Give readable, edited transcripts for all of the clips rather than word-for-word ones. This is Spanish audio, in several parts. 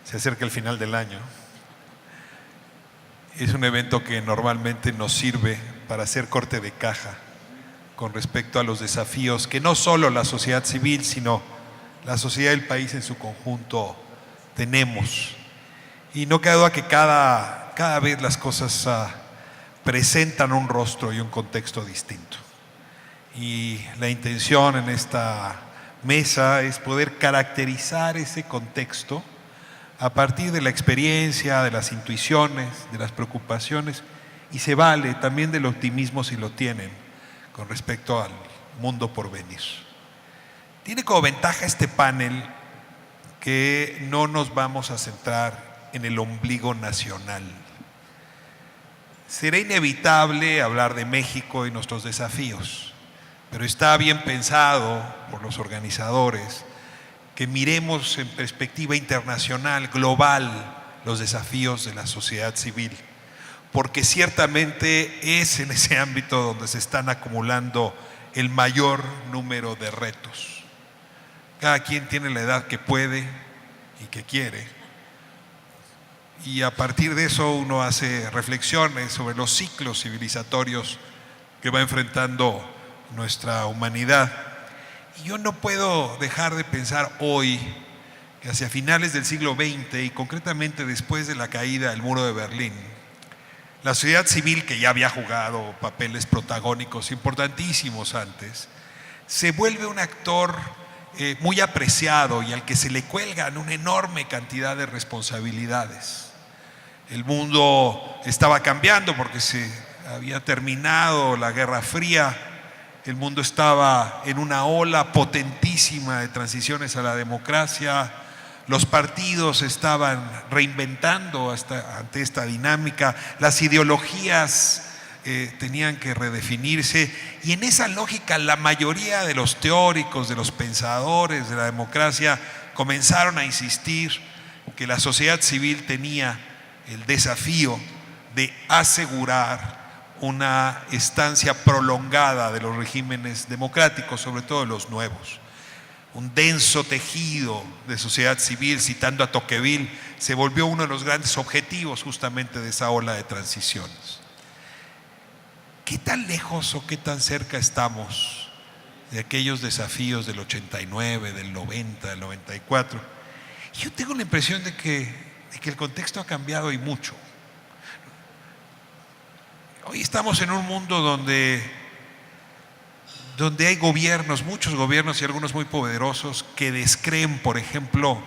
Se acerca el final del año. Es un evento que normalmente nos sirve para hacer corte de caja con respecto a los desafíos que no solo la sociedad civil, sino la sociedad del país en su conjunto tenemos. Y no cabe duda que cada vez las cosas presentan un rostro y un contexto distinto. Y la intención en esta mesa es poder caracterizar ese contexto a partir de la experiencia, de las intuiciones, de las preocupaciones, y se vale también del optimismo si lo tienen con respecto al mundo por venir. Tiene como ventaja este panel que no nos vamos a centrar en el ombligo nacional. Será inevitable hablar de México y nuestros desafíos, pero está bien pensado por los organizadores que miremos en perspectiva internacional, global, los desafíos de la sociedad civil, porque ciertamente es en ese ámbito donde se están acumulando el mayor número de retos. Cada quien tiene la edad que puede y que quiere, y a partir de eso uno hace reflexiones sobre los ciclos civilizatorios que va enfrentando nuestra humanidad. Y yo no puedo dejar de pensar hoy que hacia finales del siglo XX y concretamente después de la caída del muro de Berlín, la sociedad civil, que ya había jugado papeles protagónicos importantísimos antes, se vuelve un actor muy apreciado y al que se le cuelgan una enorme cantidad de responsabilidades. El mundo estaba cambiando porque se había terminado la Guerra Fría. El mundo estaba en una ola potentísima de transiciones a la democracia. Los partidos estaban reinventando ante esta dinámica. Las ideologías tenían que redefinirse. Y en esa lógica, la mayoría de los teóricos, de los pensadores de la democracia, comenzaron a insistir que la sociedad civil tenía el desafío de asegurar una estancia prolongada de los regímenes democráticos, sobre todo de los nuevos. Un denso tejido de sociedad civil, citando a Tocqueville, se volvió uno de los grandes objetivos justamente de esa ola de transiciones. ¿Qué tan lejos o qué tan cerca estamos de aquellos desafíos del 89, del 90, del 94? Yo tengo la impresión de que el contexto ha cambiado y mucho. Hoy estamos en un mundo donde hay gobiernos, muchos gobiernos y algunos muy poderosos, que descreen, por ejemplo,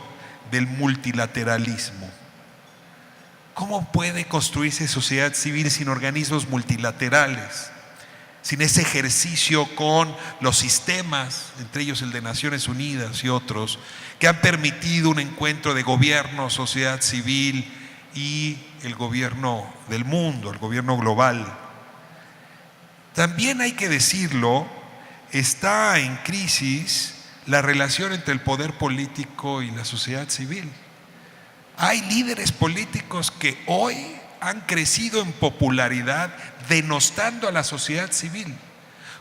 del multilateralismo. ¿Cómo puede construirse sociedad civil sin organismos multilaterales? Sin ese ejercicio con los sistemas, entre ellos el de Naciones Unidas y otros, que han permitido un encuentro de gobierno, sociedad civil y el gobierno del mundo, el gobierno global. También hay que decirlo, está en crisis la relación entre el poder político y la sociedad civil. Hay líderes políticos que hoy han crecido en popularidad denostando a la sociedad civil,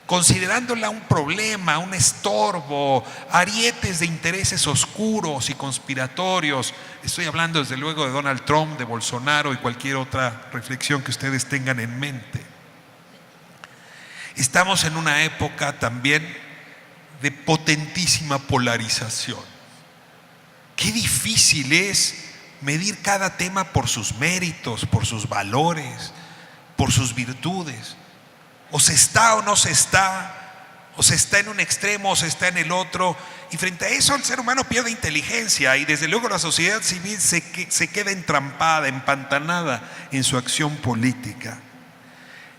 considerándola un problema, un estorbo, arietes de intereses oscuros y conspiratorios. Estoy hablando desde luego de Donald Trump, de Bolsonaro y cualquier otra reflexión que ustedes tengan en mente. Estamos en una época también de potentísima polarización. Qué difícil es medir cada tema por sus méritos, por sus valores, por sus virtudes. O se está o no se está, o se está en un extremo o se está en el otro, y frente a eso el ser humano pierde inteligencia, y desde luego la sociedad civil se queda entrampada, empantanada en su acción política.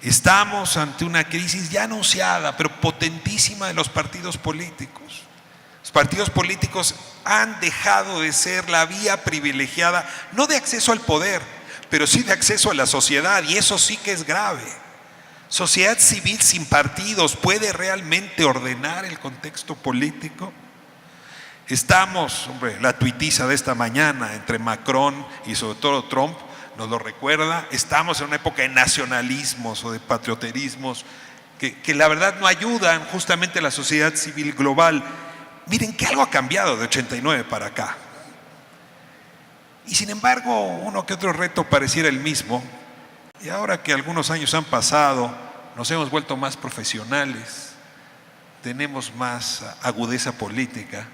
Estamos ante una crisis ya anunciada, pero potentísima, de los partidos políticos. Los partidos políticos han dejado de ser la vía privilegiada, no de acceso al poder, pero sí de acceso a la sociedad, y eso sí que es grave. ¿Sociedad civil sin partidos puede realmente ordenar el contexto político? Estamos, la tuitiza de esta mañana entre Macron y sobre todo Trump nos lo recuerda, estamos en una época de nacionalismos o de patrioterismos que la verdad no ayudan justamente a la sociedad civil global. Miren que algo ha cambiado de 89 para acá. Y sin embargo, uno que otro reto pareciera el mismo. Y ahora que algunos años han pasado, nos hemos vuelto más profesionales, tenemos más agudeza política,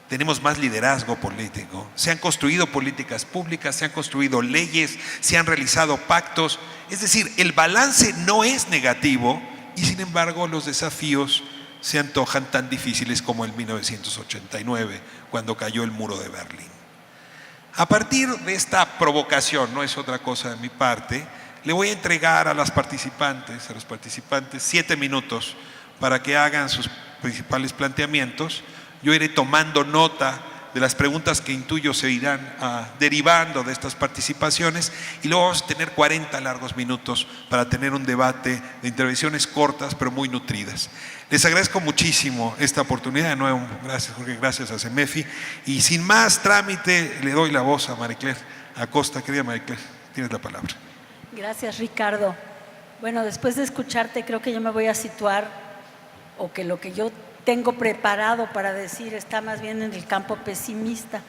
tenemos más liderazgo político, se han construido políticas públicas, se han construido leyes, se han realizado pactos. Es decir, el balance no es negativo y sin embargo los desafíos se antojan tan difíciles como en 1989, cuando cayó el muro de Berlín. A partir de esta provocación, no es otra cosa de mi parte, le voy a entregar a los participantes 7 minutos para que hagan sus principales planteamientos. Yo iré tomando nota de las preguntas que intuyo se irán derivando de estas participaciones y luego vamos a tener 40 largos minutos para tener un debate de intervenciones cortas pero muy nutridas. Les agradezco muchísimo esta oportunidad. De nuevo, gracias Jorge, gracias a CEMEFI. Y sin más trámite, le doy la voz a Maricler Acosta. Querida Maricler, tienes la palabra. Gracias, Ricardo. Bueno, después de escucharte, creo que yo me voy a situar, o que lo que yo tengo preparado para decir está más bien en el campo pesimista.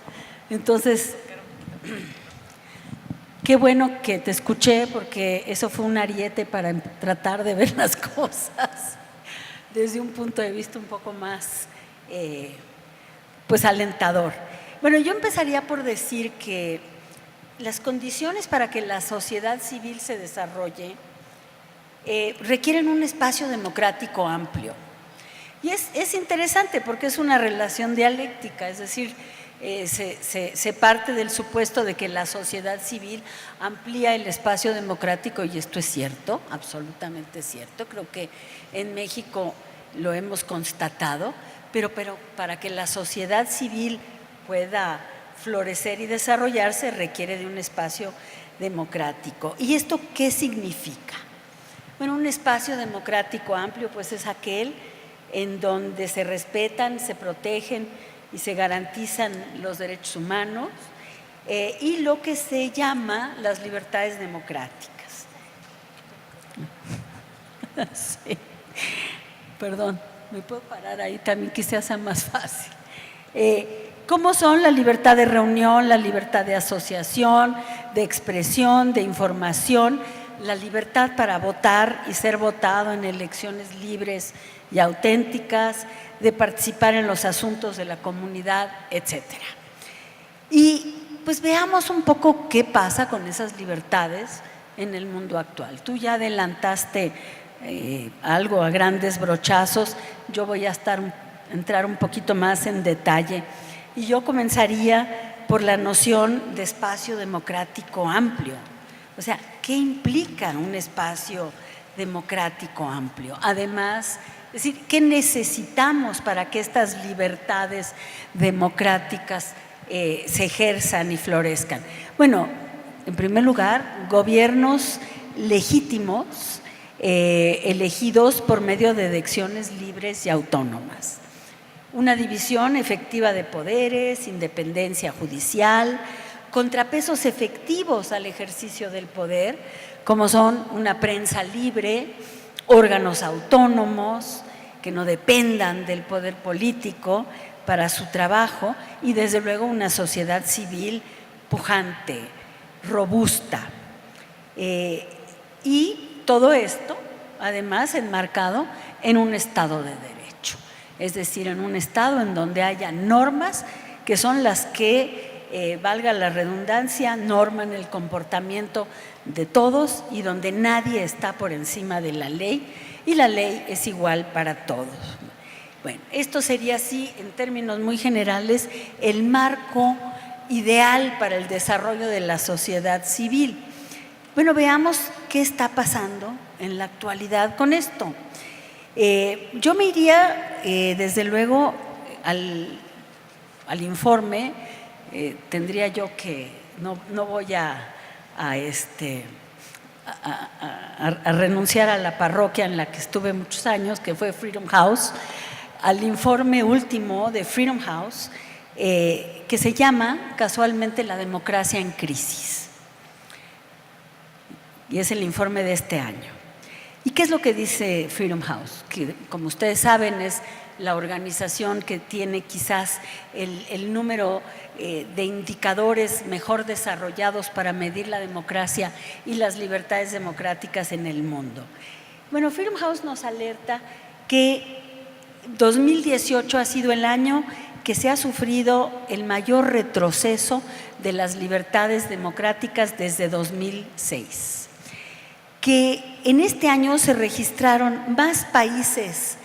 Entonces, qué bueno que te escuché, porque eso fue un ariete para tratar de ver las cosas desde un punto de vista un poco más pues alentador. Bueno, yo empezaría por decir que las condiciones para que la sociedad civil se desarrolle requieren un espacio democrático amplio. Y es interesante porque es una relación dialéctica, es decir, se parte del supuesto de que la sociedad civil amplía el espacio democrático, y esto es cierto, absolutamente cierto. Creo que en México lo hemos constatado, pero para que la sociedad civil pueda florecer y desarrollarse requiere de un espacio democrático. ¿Y esto qué significa? Bueno, un espacio democrático amplio pues es aquel en donde se respetan, se protegen y se garantizan los derechos humanos y lo que se llama las libertades democráticas. Sí. Perdón, me puedo parar ahí también, quizás sea más fácil. ¿Cómo son la libertad de reunión, la libertad de asociación, de expresión, de información, la libertad para votar y ser votado en elecciones libres y auténticas, de participar en los asuntos de la comunidad, etcétera? Y pues veamos un poco qué pasa con esas libertades en el mundo actual. Tú ya adelantaste algo a grandes brochazos, yo voy a entrar un poquito más en detalle. Y yo comenzaría por la noción de espacio democrático amplio. O sea, ¿qué implica un espacio democrático amplio? Además, es decir, ¿qué necesitamos para que estas libertades democráticas se ejerzan y florezcan? Bueno, en primer lugar, gobiernos legítimos elegidos por medio de elecciones libres y autónomas. Una división efectiva de poderes, independencia judicial, contrapesos efectivos al ejercicio del poder, como son una prensa libre, órganos autónomos que no dependan del poder político para su trabajo y desde luego una sociedad civil pujante, robusta. Y todo esto además enmarcado en un Estado de Derecho. Es decir, en un Estado en donde haya normas que son las que, valga la redundancia, norman el comportamiento de todos y donde nadie está por encima de la ley y la ley es igual para todos. Bueno, esto sería así, en términos muy generales, el marco ideal para el desarrollo de la sociedad civil. Bueno, veamos qué está pasando en la actualidad con esto. Yo me iría, desde luego, al informe. Tendría yo que, no voy a renunciar a la parroquia en la que estuve muchos años, que fue Freedom House, al informe último de Freedom House, que se llama casualmente La democracia en crisis. Y es el informe de este año. ¿Y qué es lo que dice Freedom House? Que, como ustedes saben, es la organización que tiene quizás el número de indicadores mejor desarrollados para medir la democracia y las libertades democráticas en el mundo. Bueno, Freedom House nos alerta que 2018 ha sido el año que se ha sufrido el mayor retroceso de las libertades democráticas desde 2006. Que en este año se registraron más países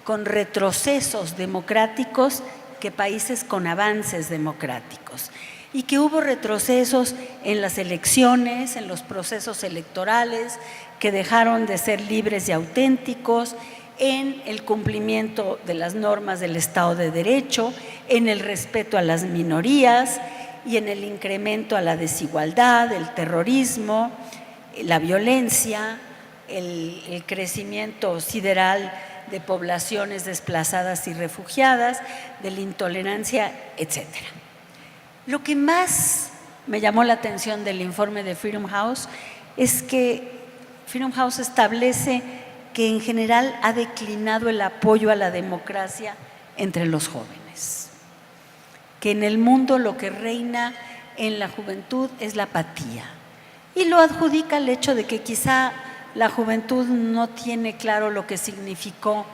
con retrocesos democráticos que países con avances democráticos, y que hubo retrocesos en las elecciones, en los procesos electorales, que dejaron de ser libres y auténticos, en el cumplimiento de las normas del Estado de Derecho, en el respeto a las minorías y en el incremento a la desigualdad, el terrorismo, la violencia, el crecimiento sideral de poblaciones desplazadas y refugiadas, de la intolerancia, etcétera. Lo que más me llamó la atención del informe de Freedom House es que Freedom House establece que en general ha declinado el apoyo a la democracia entre los jóvenes, que en el mundo lo que reina en la juventud es la apatía, y lo adjudica al hecho de que quizá la juventud no tiene claro lo que significó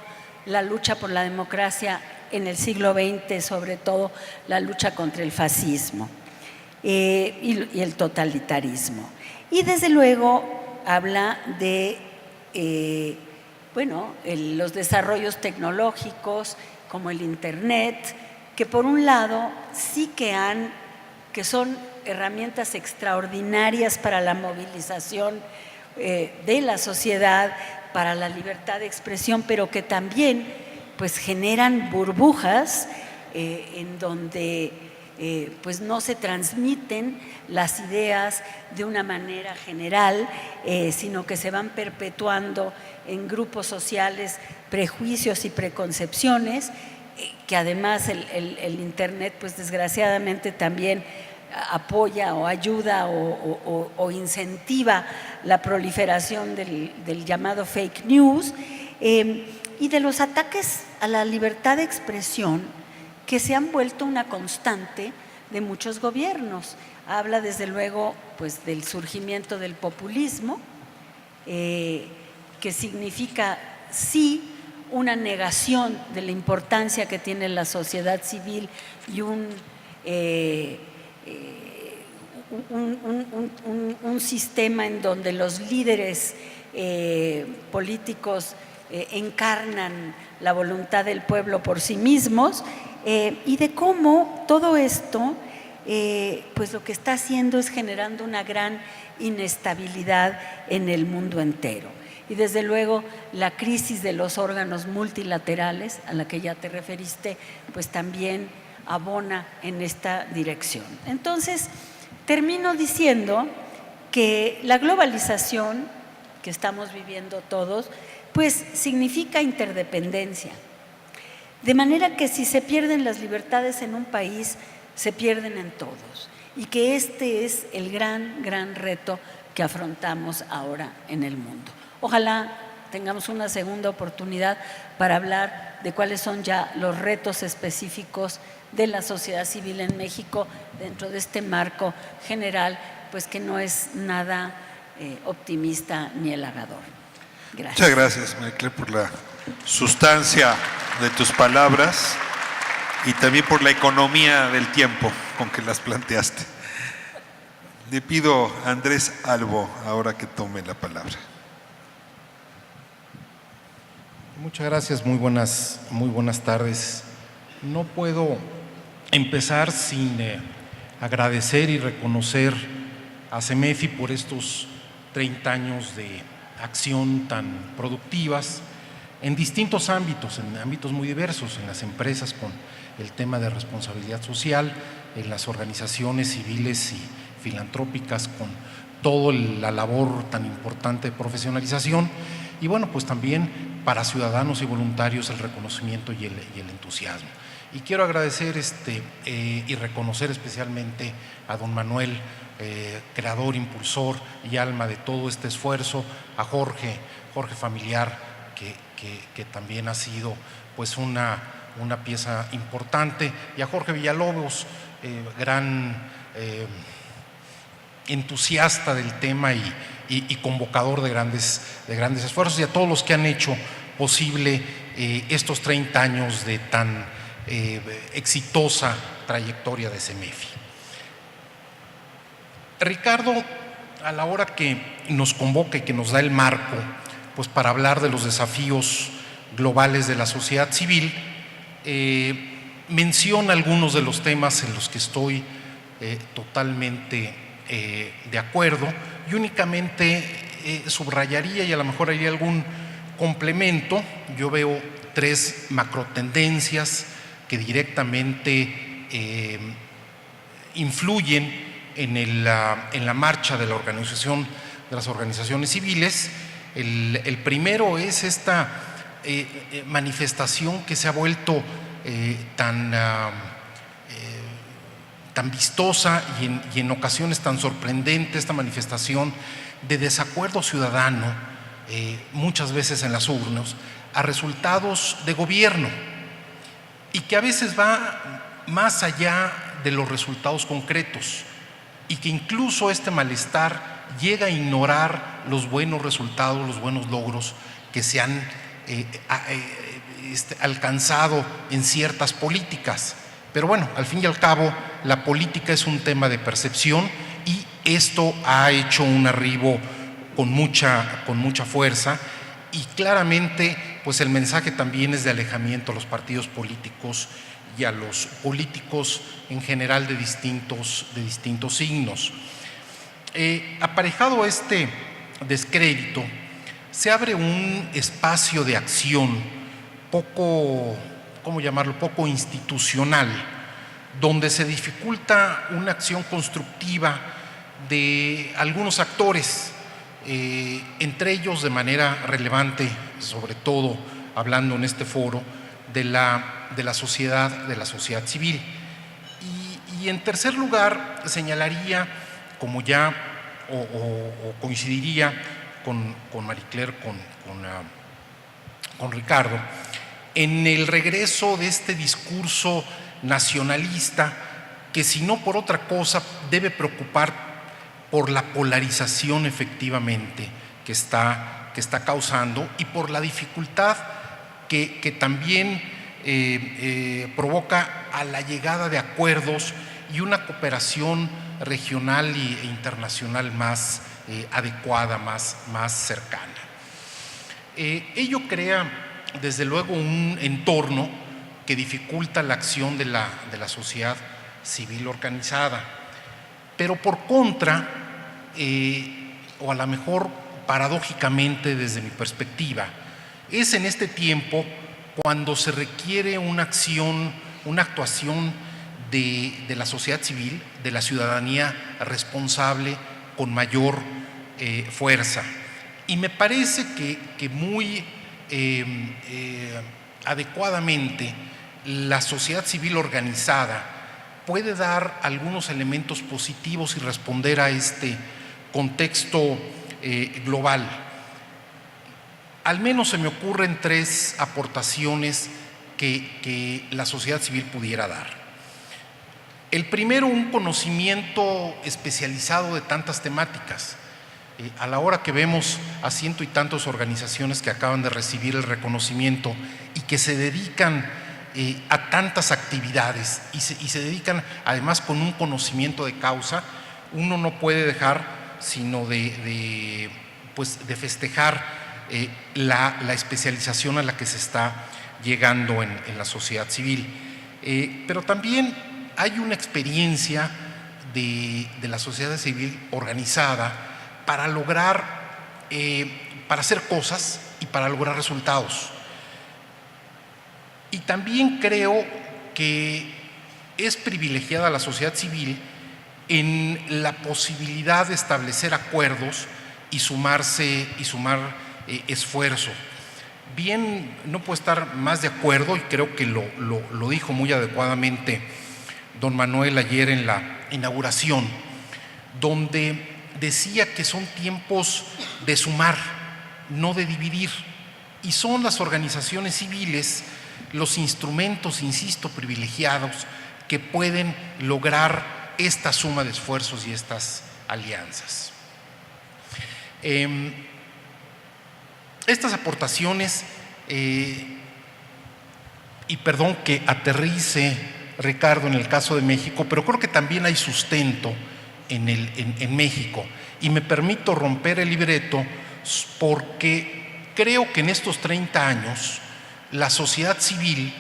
la lucha por la democracia en el siglo XX, sobre todo la lucha contra el fascismo y el totalitarismo. Y desde luego habla de los desarrollos tecnológicos como el Internet, que por un lado sí que son herramientas extraordinarias para la movilización de la sociedad, para la libertad de expresión, pero que también pues generan burbujas en donde pues no se transmiten las ideas de una manera general, sino que se van perpetuando en grupos sociales prejuicios y preconcepciones, que además el Internet pues desgraciadamente también apoya o ayuda o incentiva la proliferación del llamado fake news, y de los ataques a la libertad de expresión que se han vuelto una constante de muchos gobiernos. Habla desde luego pues del surgimiento del populismo, que significa sí una negación de la importancia que tiene la sociedad civil y un sistema en donde los líderes políticos encarnan la voluntad del pueblo por sí mismos, y de cómo todo esto pues lo que está haciendo es generando una gran inestabilidad en el mundo entero. Y desde luego la crisis de los órganos multilaterales, a la que ya te referiste, pues también abona en esta dirección. Entonces, termino diciendo que la globalización que estamos viviendo todos, pues significa interdependencia. De manera que si se pierden las libertades en un país, se pierden en todos. Y que este es el gran reto que afrontamos ahora en el mundo. Ojalá tengamos una segunda oportunidad para hablar de cuáles son ya los retos específicos de la sociedad civil en México dentro de este marco general, pues que no es nada optimista ni halagador. Gracias. Muchas gracias, María Claire, por la sustancia de tus palabras y también por la economía del tiempo con que las planteaste. Le pido a Andrés Albo ahora que tome la palabra. Muchas gracias, muy buenas tardes. No puedo empezar sin agradecer y reconocer a CEMEFI por estos 30 años de acción tan productivas en distintos ámbitos, en ámbitos muy diversos, en las empresas con el tema de responsabilidad social, en las organizaciones civiles y filantrópicas con toda la labor tan importante de profesionalización, y bueno, pues también para ciudadanos y voluntarios el reconocimiento y el entusiasmo. Y quiero agradecer y reconocer especialmente a don Manuel, creador, impulsor y alma de todo este esfuerzo, a Jorge Familiar, que también ha sido pues una pieza importante, y a Jorge Villalobos, gran entusiasta del tema y convocador de grandes esfuerzos, y a todos los que han hecho posible estos 30 años de tan exitosa trayectoria de CEMEFI. Ricardo, a la hora que nos convoca y que nos da el marco, pues para hablar de los desafíos globales de la sociedad civil, menciona algunos de los temas en los que estoy totalmente de acuerdo, y únicamente subrayaría y a lo mejor haría algún complemento. Yo veo 3 macrotendencias que directamente influyen en la marcha de la organización, de las organizaciones civiles. El primero es esta manifestación que se ha vuelto tan vistosa y en ocasiones tan sorprendente, esta manifestación de desacuerdo ciudadano, muchas veces en las urnas, a resultados de gobierno, y que a veces va más allá de los resultados concretos, y que incluso este malestar llega a ignorar los buenos resultados, los buenos logros que se han alcanzado en ciertas políticas. Pero bueno, al fin y al cabo, la política es un tema de percepción, y esto ha hecho un arribo con mucha fuerza, y claramente pues el mensaje también es de alejamiento a los partidos políticos y a los políticos en general de distintos signos. Aparejado a este descrédito, se abre un espacio de acción poco, ¿cómo llamarlo?, poco institucional, donde se dificulta una acción constructiva de algunos actores, entre ellos de manera relevante, sobre todo hablando en este foro, de la sociedad civil. Y en tercer lugar, señalaría, como ya o coincidiría con Marie-Claire, con Ricardo, en el regreso de este discurso nacionalista que, si no por otra cosa, debe preocupar por la polarización efectivamente que está causando, y por la dificultad que también provoca a la llegada de acuerdos y una cooperación regional e internacional más adecuada, más cercana. Ello crea, desde luego, un entorno que dificulta la acción de la sociedad civil organizada, pero por contra, o a lo mejor paradójicamente desde mi perspectiva, es en este tiempo cuando se requiere una actuación de la sociedad civil, de la ciudadanía responsable, con mayor fuerza. Y me parece que muy adecuadamente la sociedad civil organizada puede dar algunos elementos positivos y responder a este contexto global. Al menos se me ocurren 3 aportaciones que la sociedad civil pudiera dar. El primero, un conocimiento especializado de tantas temáticas. A la hora que vemos a 100 y tantas organizaciones que acaban de recibir el reconocimiento y que se dedican a tantas actividades y se dedican además con un conocimiento de causa, uno no puede dejar sino de festejar la especialización a la que se está llegando en la sociedad civil. Pero también hay una experiencia de la sociedad civil organizada para hacer cosas y para lograr resultados. Y también creo que es privilegiada la sociedad civil en la posibilidad de establecer acuerdos y sumar esfuerzo. Bien, no puedo estar más de acuerdo, y creo que lo dijo muy adecuadamente don Manuel ayer en la inauguración, donde decía que son tiempos de sumar, no de dividir, y son las organizaciones civiles los instrumentos, insisto, privilegiados que pueden lograr esta suma de esfuerzos y estas alianzas. Estas aportaciones, y perdón que aterrice, Ricardo, en el caso de México, pero creo que también hay sustento en México. Y me permito romper el libreto porque creo que en estos 30 años la sociedad civil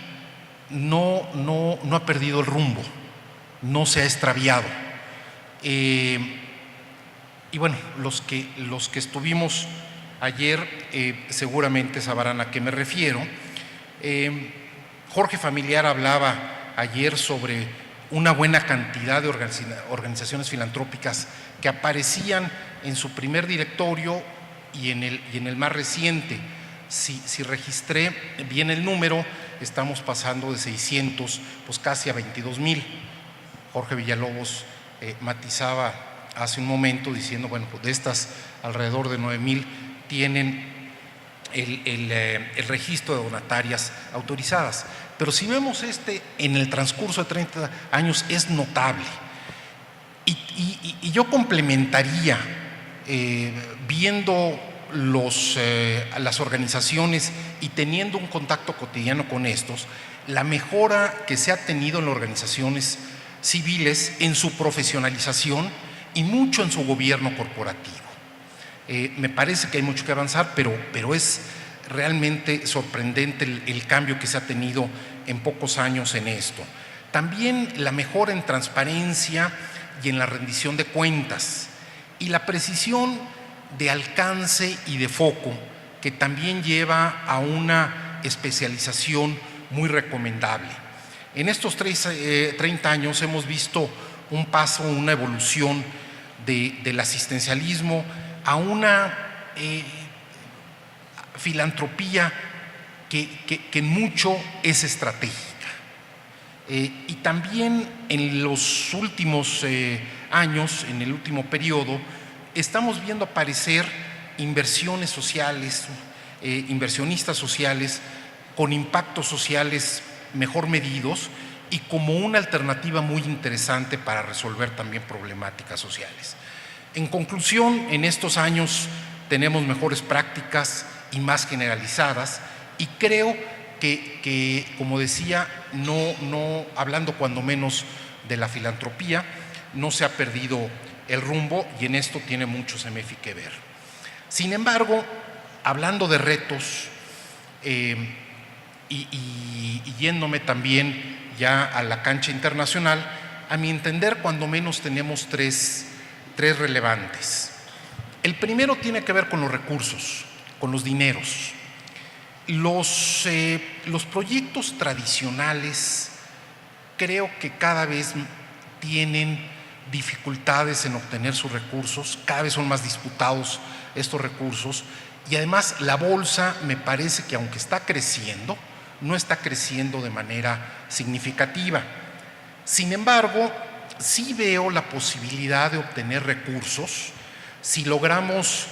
no ha perdido el rumbo, no se ha extraviado. Y bueno, los que estuvimos ayer seguramente sabrán a qué me refiero. Jorge Familiar hablaba ayer sobre una buena cantidad de organizaciones filantrópicas que aparecían en su primer directorio y en el más reciente. Si registré bien el número, estamos pasando de 600 pues casi a 22,000. Jorge Villalobos matizaba hace un momento diciendo, bueno, pues de estas alrededor de 9,000 tienen el registro de donatarias autorizadas. Pero si vemos en el transcurso de 30 años es notable. Y yo complementaría, viendo las organizaciones y teniendo un contacto cotidiano con estos, la mejora que se ha tenido en las organizaciones civiles en su profesionalización y mucho en su gobierno corporativo. Me parece que hay mucho que avanzar, pero es realmente sorprendente el cambio que se ha tenido en pocos años en esto. También la mejora en transparencia y en la rendición de cuentas y la precisión de alcance y de foco que también lleva a una especialización muy recomendable. En estos 30 años hemos visto un paso, una evolución del asistencialismo a una filantropía que en mucho es estratégica. Y también en los últimos años, en el último periodo, estamos viendo aparecer inversiones sociales, inversionistas sociales con impactos sociales mejor medidos y como una alternativa muy interesante para resolver también problemáticas sociales. En conclusión, en estos años tenemos mejores prácticas y más generalizadas y creo que como decía, no hablando cuando menos de la filantropía, no se ha perdido el rumbo y en esto tiene mucho CEMEFI que ver. Sin embargo, hablando de retos y yéndome también ya a la cancha internacional, a mi entender cuando menos tenemos tres relevantes. El primero tiene que ver con los recursos, con los dineros. Los proyectos tradicionales creo que cada vez tienen dificultades en obtener sus recursos, cada vez son más disputados estos recursos y además la bolsa me parece que aunque está creciendo, no está creciendo de manera significativa. Sin embargo, sí veo la posibilidad de obtener recursos si logramos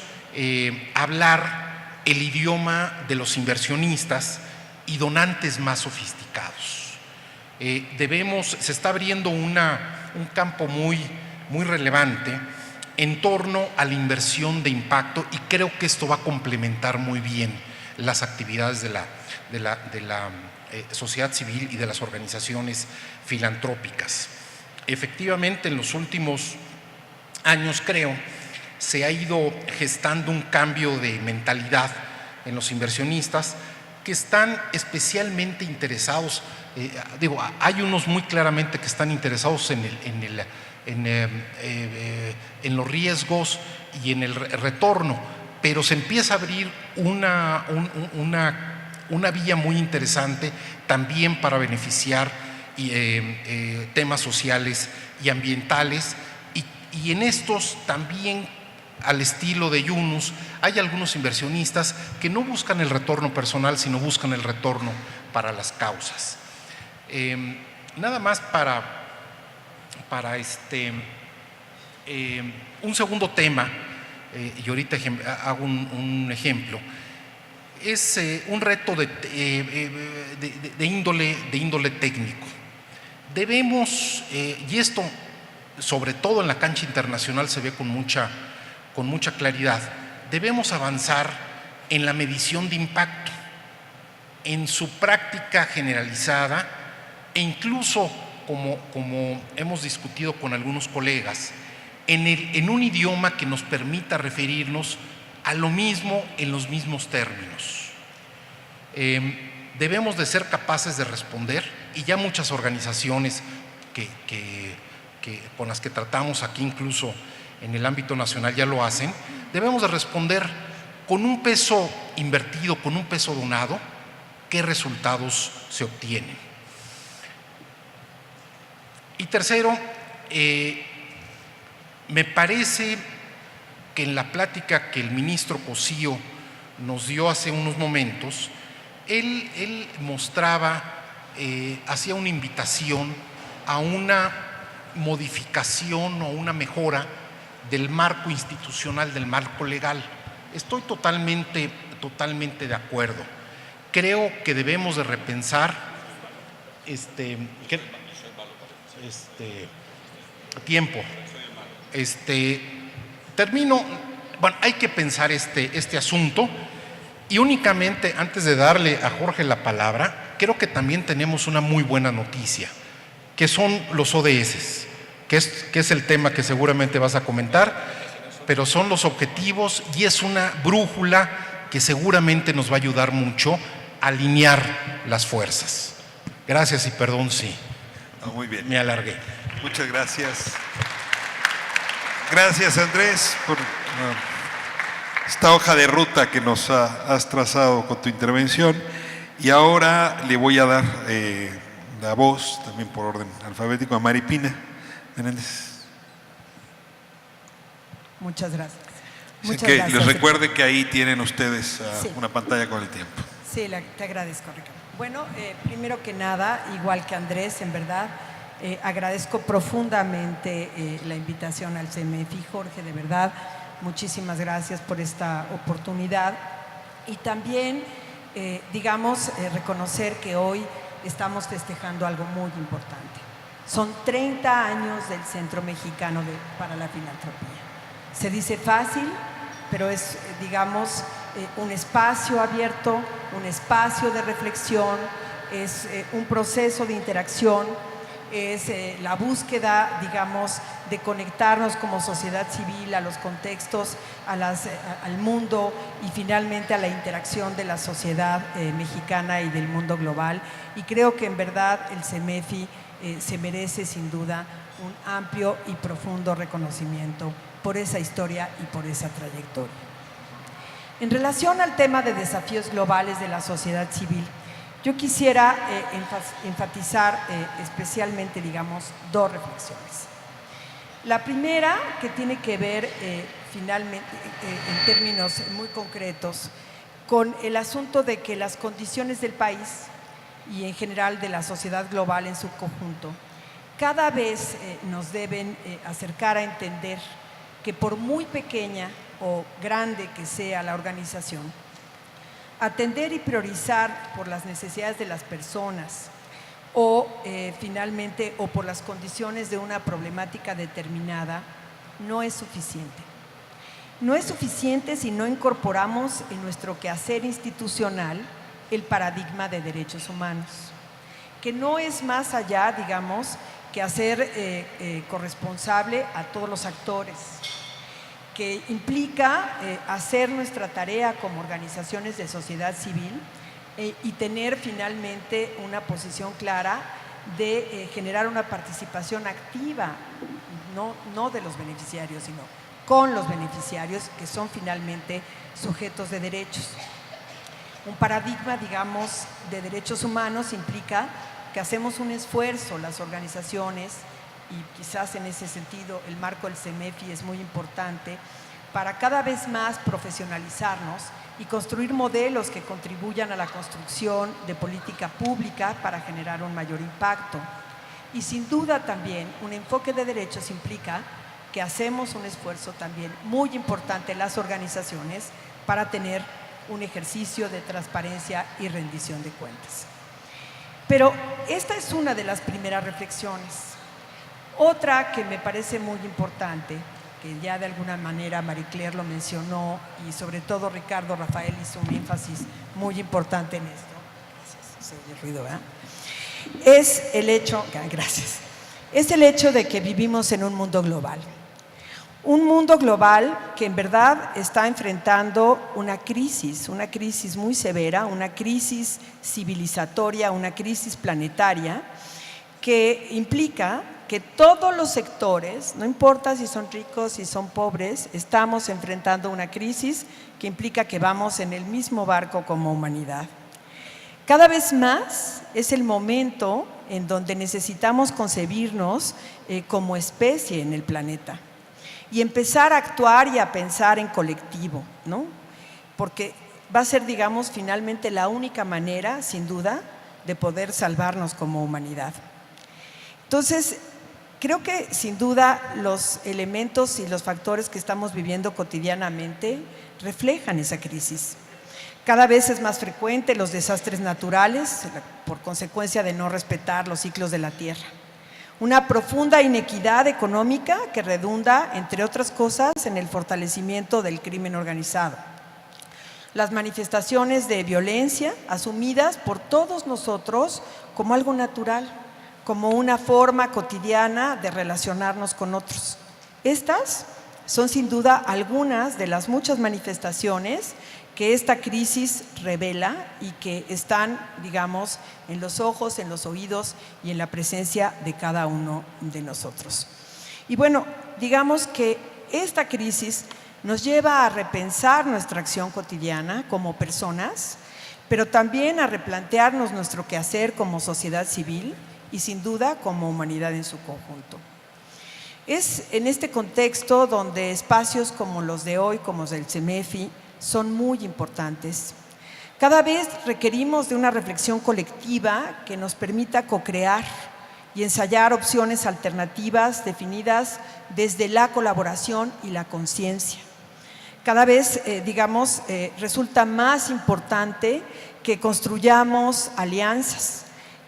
hablar el idioma de los inversionistas y donantes más sofisticados. Se está abriendo un campo muy relevante en torno a la inversión de impacto y creo que esto va a complementar muy bien las actividades de la sociedad civil y de las organizaciones filantrópicas. Efectivamente, en los últimos años creo se ha ido gestando un cambio de mentalidad en los inversionistas que están especialmente interesados, hay unos muy claramente que están interesados en los riesgos y en el retorno, pero se empieza a abrir una vía muy interesante también para beneficiar temas sociales y ambientales y en estos también al estilo de Yunus hay algunos inversionistas que no buscan el retorno personal sino buscan el retorno para las causas. Nada más para un segundo tema y ahorita hago un ejemplo. es un reto de índole técnico. Debemos, y esto sobre todo en la cancha internacional se ve con mucha claridad, debemos avanzar en la medición de impacto, en su práctica generalizada e incluso, como hemos discutido con algunos colegas, en un idioma que nos permita referirnos a lo mismo en los mismos términos. Debemos de ser capaces de responder, y ya muchas organizaciones con las que tratamos aquí, incluso en el ámbito nacional, ya lo hacen. Debemos de responder con un peso invertido, con un peso donado, qué resultados se obtienen. Y tercero, me parece que en la plática que el ministro Cosío nos dio hace unos momentos, él mostraba, hacía una invitación a una modificación o una mejora del marco institucional, del marco legal. Estoy totalmente de acuerdo. Creo que debemos de repensar tiempo. Termino. Bueno, hay que pensar este asunto, y únicamente antes de darle a Jorge la palabra, creo que también tenemos una muy buena noticia, que son los ODS, que es el tema que seguramente vas a comentar, pero son los objetivos y es una brújula que seguramente nos va a ayudar mucho a alinear las fuerzas. Gracias y perdón si muy bien. Me alargué. Muchas gracias. Gracias, Andrés, por esta hoja de ruta que nos has trazado con tu intervención. Y ahora le voy a dar la voz, también por orden alfabético, a Mari Pina Menéndez. Muchas gracias. Les recuerde que ahí tienen ustedes una pantalla con el tiempo. Sí, te agradezco, Ricardo. Bueno, primero que nada, igual que Andrés, en verdad, agradezco profundamente la invitación al CEMEFI. Jorge, de verdad, muchísimas gracias por esta oportunidad. Y también, reconocer que hoy estamos festejando algo muy importante. Son 30 años del Centro Mexicano para la Filantropía. Se dice fácil, pero es, un espacio abierto, un espacio de reflexión, es un proceso de interacción, es la búsqueda, de conectarnos como sociedad civil a los contextos, al mundo y finalmente a la interacción de la sociedad mexicana y del mundo global. Y creo que en verdad el CEMEFI se merece sin duda un amplio y profundo reconocimiento por esa historia y por esa trayectoria. En relación al tema de desafíos globales de la sociedad civil, yo quisiera enfatizar especialmente, dos reflexiones. La primera, que tiene que ver finalmente, en términos muy concretos, con el asunto de que las condiciones del país y en general de la sociedad global en su conjunto, cada vez nos deben acercar a entender que por muy pequeña o grande que sea la organización, atender y priorizar por las necesidades de las personas o finalmente o por las condiciones de una problemática determinada no es suficiente. No es suficiente si no incorporamos en nuestro quehacer institucional el paradigma de derechos humanos, que no es más allá, que hacer corresponsable a todos los actores, que implica hacer nuestra tarea como organizaciones de sociedad civil y tener finalmente una posición clara de generar una participación activa, no de los beneficiarios, sino con los beneficiarios, que son finalmente sujetos de derechos. Un paradigma, de derechos humanos implica que hacemos un esfuerzo, las organizaciones, y quizás en ese sentido el marco del CEMEFI es muy importante, para cada vez más profesionalizarnos y construir modelos que contribuyan a la construcción de política pública para generar un mayor impacto. Y sin duda también un enfoque de derechos implica que hacemos un esfuerzo también muy importante en las organizaciones para tener un ejercicio de transparencia y rendición de cuentas. Pero esta es una de las primeras reflexiones. Otra que me parece muy importante, que ya de alguna manera Marie Claire lo mencionó y sobre todo Ricardo Rafael hizo un énfasis muy importante en esto. Gracias, se oye el ruido, ¿verdad? Es el hecho, gracias, es el hecho de que vivimos en un mundo global. Un mundo global que en verdad está enfrentando una crisis muy severa, una crisis civilizatoria, una crisis planetaria, que implica que todos los sectores, no importa si son ricos, si son pobres, estamos enfrentando una crisis que implica que vamos en el mismo barco como humanidad. Cada vez más es el momento en donde necesitamos concebirnos como especie en el planeta y empezar a actuar y a pensar en colectivo, ¿no? Porque va a ser, digamos, finalmente la única manera, sin duda, de poder salvarnos como humanidad. Entonces, creo que sin duda los elementos y los factores que estamos viviendo cotidianamente reflejan esa crisis. Cada vez es más frecuente los desastres naturales por consecuencia de no respetar los ciclos de la tierra. Una profunda inequidad económica que redunda, entre otras cosas, en el fortalecimiento del crimen organizado. Las manifestaciones de violencia asumidas por todos nosotros como algo natural, como una forma cotidiana de relacionarnos con otros. Estas son sin duda algunas de las muchas manifestaciones que esta crisis revela y que están, digamos, en los ojos, en los oídos y en la presencia de cada uno de nosotros. Y bueno, digamos que esta crisis nos lleva a repensar nuestra acción cotidiana como personas, pero también a replantearnos nuestro quehacer como sociedad civil y sin duda como humanidad en su conjunto. Es en este contexto donde espacios como los de hoy, como los del CEMEFI, son muy importantes. Cada vez requerimos de una reflexión colectiva que nos permita co-crear y ensayar opciones alternativas definidas desde la colaboración y la conciencia. Cada vez, resulta más importante que construyamos alianzas,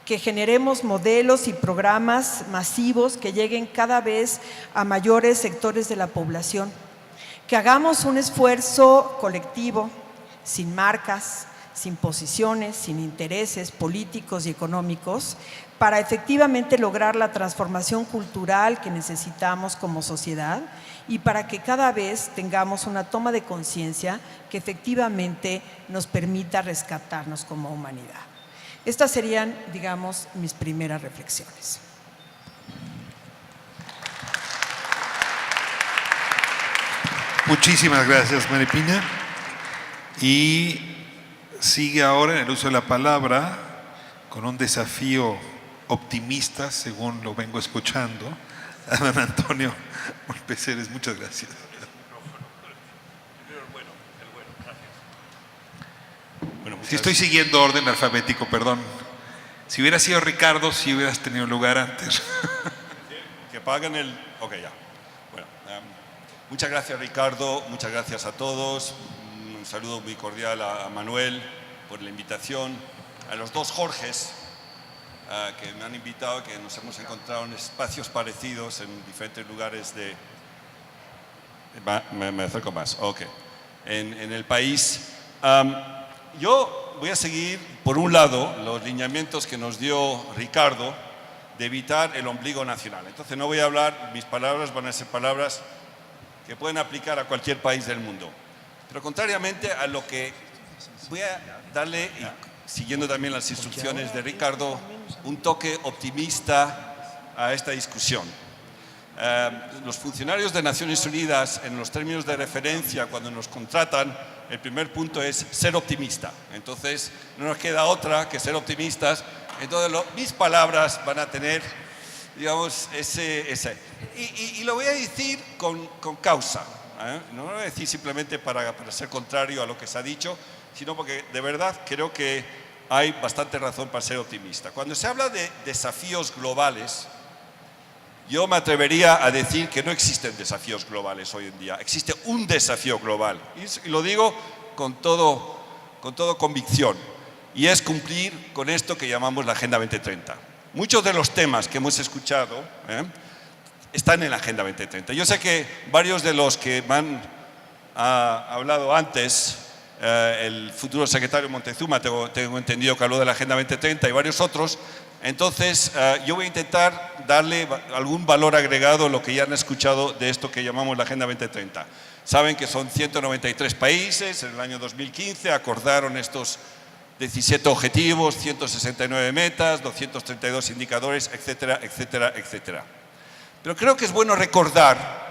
que generemos modelos y programas masivos que lleguen cada vez a mayores sectores de la población, que hagamos un esfuerzo colectivo, sin marcas, sin posiciones, sin intereses políticos y económicos, para efectivamente lograr la transformación cultural que necesitamos como sociedad y para que cada vez tengamos una toma de conciencia que efectivamente nos permita rescatarnos como humanidad. Estas serían, digamos, mis primeras reflexiones. Muchísimas gracias, María Pina. Y sigue ahora en el uso de la palabra con un desafío optimista, según lo vengo escuchando, a don Antonio Molpeceres. Muchas gracias. Si estoy siguiendo orden alfabético, perdón. Si hubiera sido Ricardo, si hubieras tenido lugar antes. Que paguen el… Ok, ya. Bueno, muchas gracias, Ricardo. Muchas gracias a todos. Un saludo muy cordial a Manuel por la invitación. A los dos Jorges que me han invitado, que nos hemos encontrado en espacios parecidos en diferentes lugares de… Me acerco más. Ok. En el país. Yo voy a seguir, por un lado, los lineamientos que nos dio Ricardo de evitar el ombligo nacional. Entonces no voy a hablar, mis palabras van a ser palabras que pueden aplicar a cualquier país del mundo. Pero contrariamente a lo que voy a darle, y siguiendo también las instrucciones de Ricardo, un toque optimista a esta discusión. Los funcionarios de Naciones Unidas, en los términos de referencia, cuando nos contratan, el primer punto es ser optimista. Entonces, no nos queda otra que ser optimistas. Entonces, mis palabras van a tener, digamos, ese. Y lo voy a decir con causa. No lo voy a decir simplemente para ser contrario a lo que se ha dicho, sino porque de verdad creo que hay bastante razón para ser optimista. Cuando se habla de desafíos globales, yo me atrevería a decir que no existen desafíos globales hoy en día. Existe un desafío global. Y lo digo con todo con toda convicción, y es cumplir con esto que llamamos la Agenda 2030. Muchos de los temas que hemos escuchado están en la Agenda 2030. Yo sé que varios de los que me han hablado antes, el futuro secretario Montezuma, tengo entendido que habló de la Agenda 2030 y varios otros, entonces yo voy a intentar darle algún valor agregado a lo que ya han escuchado de esto que llamamos la Agenda 2030. Saben que son 193 países, en el año 2015 acordaron estos 17 objetivos, 169 metas, 232 indicadores, etcétera, etcétera, etcétera. Pero creo que es bueno recordar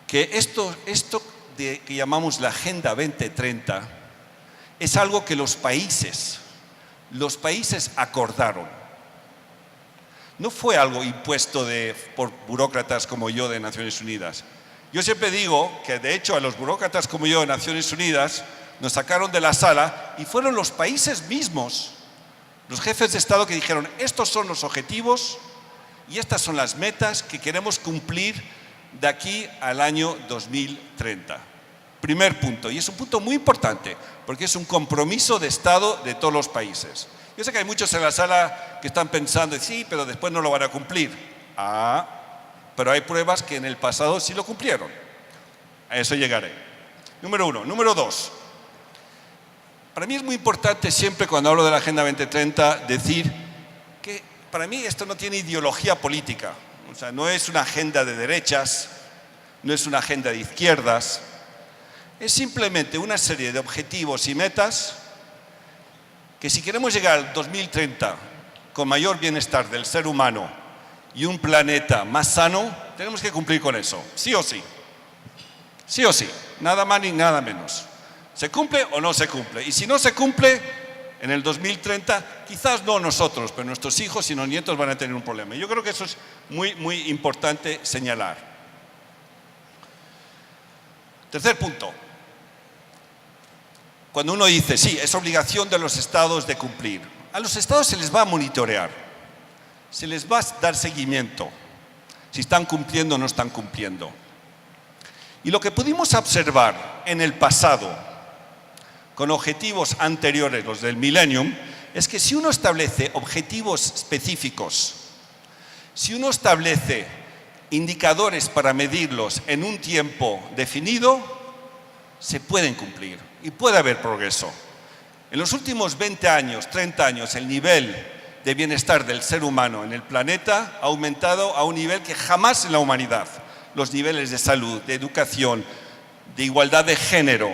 que esto que llamamos la Agenda 2030 es algo que los países acordaron. No fue algo impuesto por burócratas como yo de Naciones Unidas. Yo siempre digo que de hecho a los burócratas como yo de Naciones Unidas nos sacaron de la sala y fueron los países mismos, los jefes de Estado, que dijeron: estos son los objetivos y estas son las metas que queremos cumplir de aquí al año 2030. Primer punto, y es un punto muy importante, porque es un compromiso de Estado de todos los países. Yo sé que hay muchos en la sala que están pensando, sí, pero después no lo van a cumplir. Pero hay pruebas que en el pasado sí lo cumplieron. A eso llegaré. Número uno. Número dos. Para mí es muy importante siempre cuando hablo de la Agenda 2030 decir que para mí esto no tiene ideología política. O sea, no es una agenda de derechas, no es una agenda de izquierdas. Es simplemente una serie de objetivos y metas que, si queremos llegar al 2030 con mayor bienestar del ser humano y un planeta más sano, tenemos que cumplir con eso, sí o sí. Sí o sí, nada más ni nada menos. ¿Se cumple o no se cumple? Y si no se cumple en el 2030, quizás no nosotros, pero nuestros hijos y los nietos van a tener un problema. Yo creo que eso es muy, muy importante señalar. Tercer punto. Cuando uno dice, sí, es obligación de los estados de cumplir, a los estados se les va a monitorear, se les va a dar seguimiento, si están cumpliendo o no están cumpliendo. Y lo que pudimos observar en el pasado, con objetivos anteriores, los del Millennium, es que si uno establece objetivos específicos, si uno establece indicadores para medirlos en un tiempo definido, se pueden cumplir y puede haber progreso. En los últimos 20 años, 30 años, el nivel de bienestar del ser humano en el planeta ha aumentado a un nivel que jamás en la humanidad. Los niveles de salud, de educación, de igualdad de género,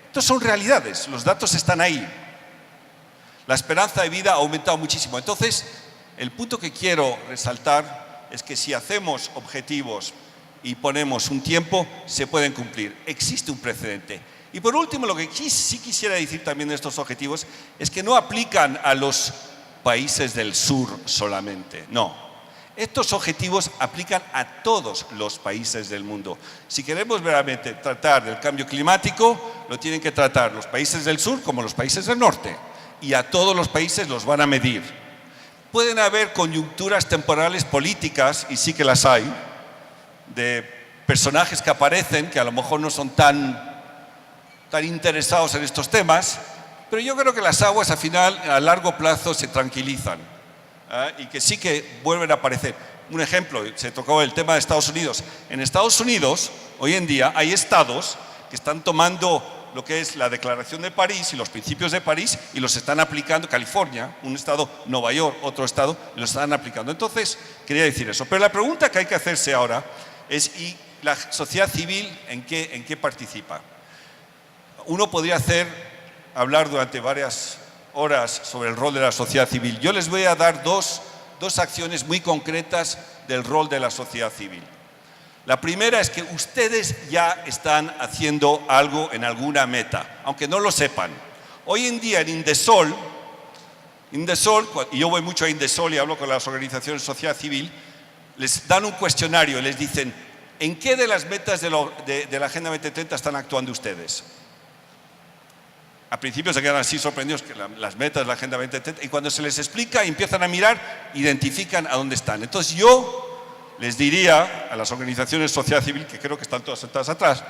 estas son realidades, los datos están ahí. La esperanza de vida ha aumentado muchísimo. Entonces, el punto que quiero resaltar es que si hacemos objetivos y ponemos un tiempo, se pueden cumplir. Existe un precedente. Y por último, lo que sí quisiera decir también de estos objetivos es que no aplican a los países del sur solamente, no. Estos objetivos aplican a todos los países del mundo. Si queremos verdaderamente tratar del cambio climático, lo tienen que tratar los países del sur como los países del norte. Y a todos los países los van a medir. Pueden haber coyunturas temporales políticas, y sí que las hay, de personajes que aparecen que a lo mejor no son tan interesados en estos temas, pero yo creo que las aguas al final, a largo plazo, se tranquilizan. Y que sí que vuelven a aparecer. Un ejemplo, se tocó el tema de Estados Unidos. En Estados Unidos, hoy en día, hay estados que están tomando lo que es la Declaración de París y los principios de París y los están aplicando. California, un estado, Nueva York, otro estado, y los están aplicando. Entonces, quería decir eso. Pero la pregunta que hay que hacerse ahora es, ¿y la sociedad civil en qué participa? Uno podría hablar durante varias horas sobre el rol de la sociedad civil. Yo les voy a dar dos acciones muy concretas del rol de la sociedad civil. La primera es que ustedes ya están haciendo algo en alguna meta, aunque no lo sepan. Hoy en día en Indesol, y yo voy mucho a Indesol y hablo con las organizaciones de sociedad civil, les dan un cuestionario y les dicen, ¿en qué de las metas de la Agenda 2030 están actuando ustedes? Al principio se quedan así sorprendidos que las metas de la Agenda 2030, y cuando se les explica y empiezan a mirar, identifican a dónde están. Entonces yo les diría a las organizaciones de sociedad civil, que creo que están todas sentadas atrás,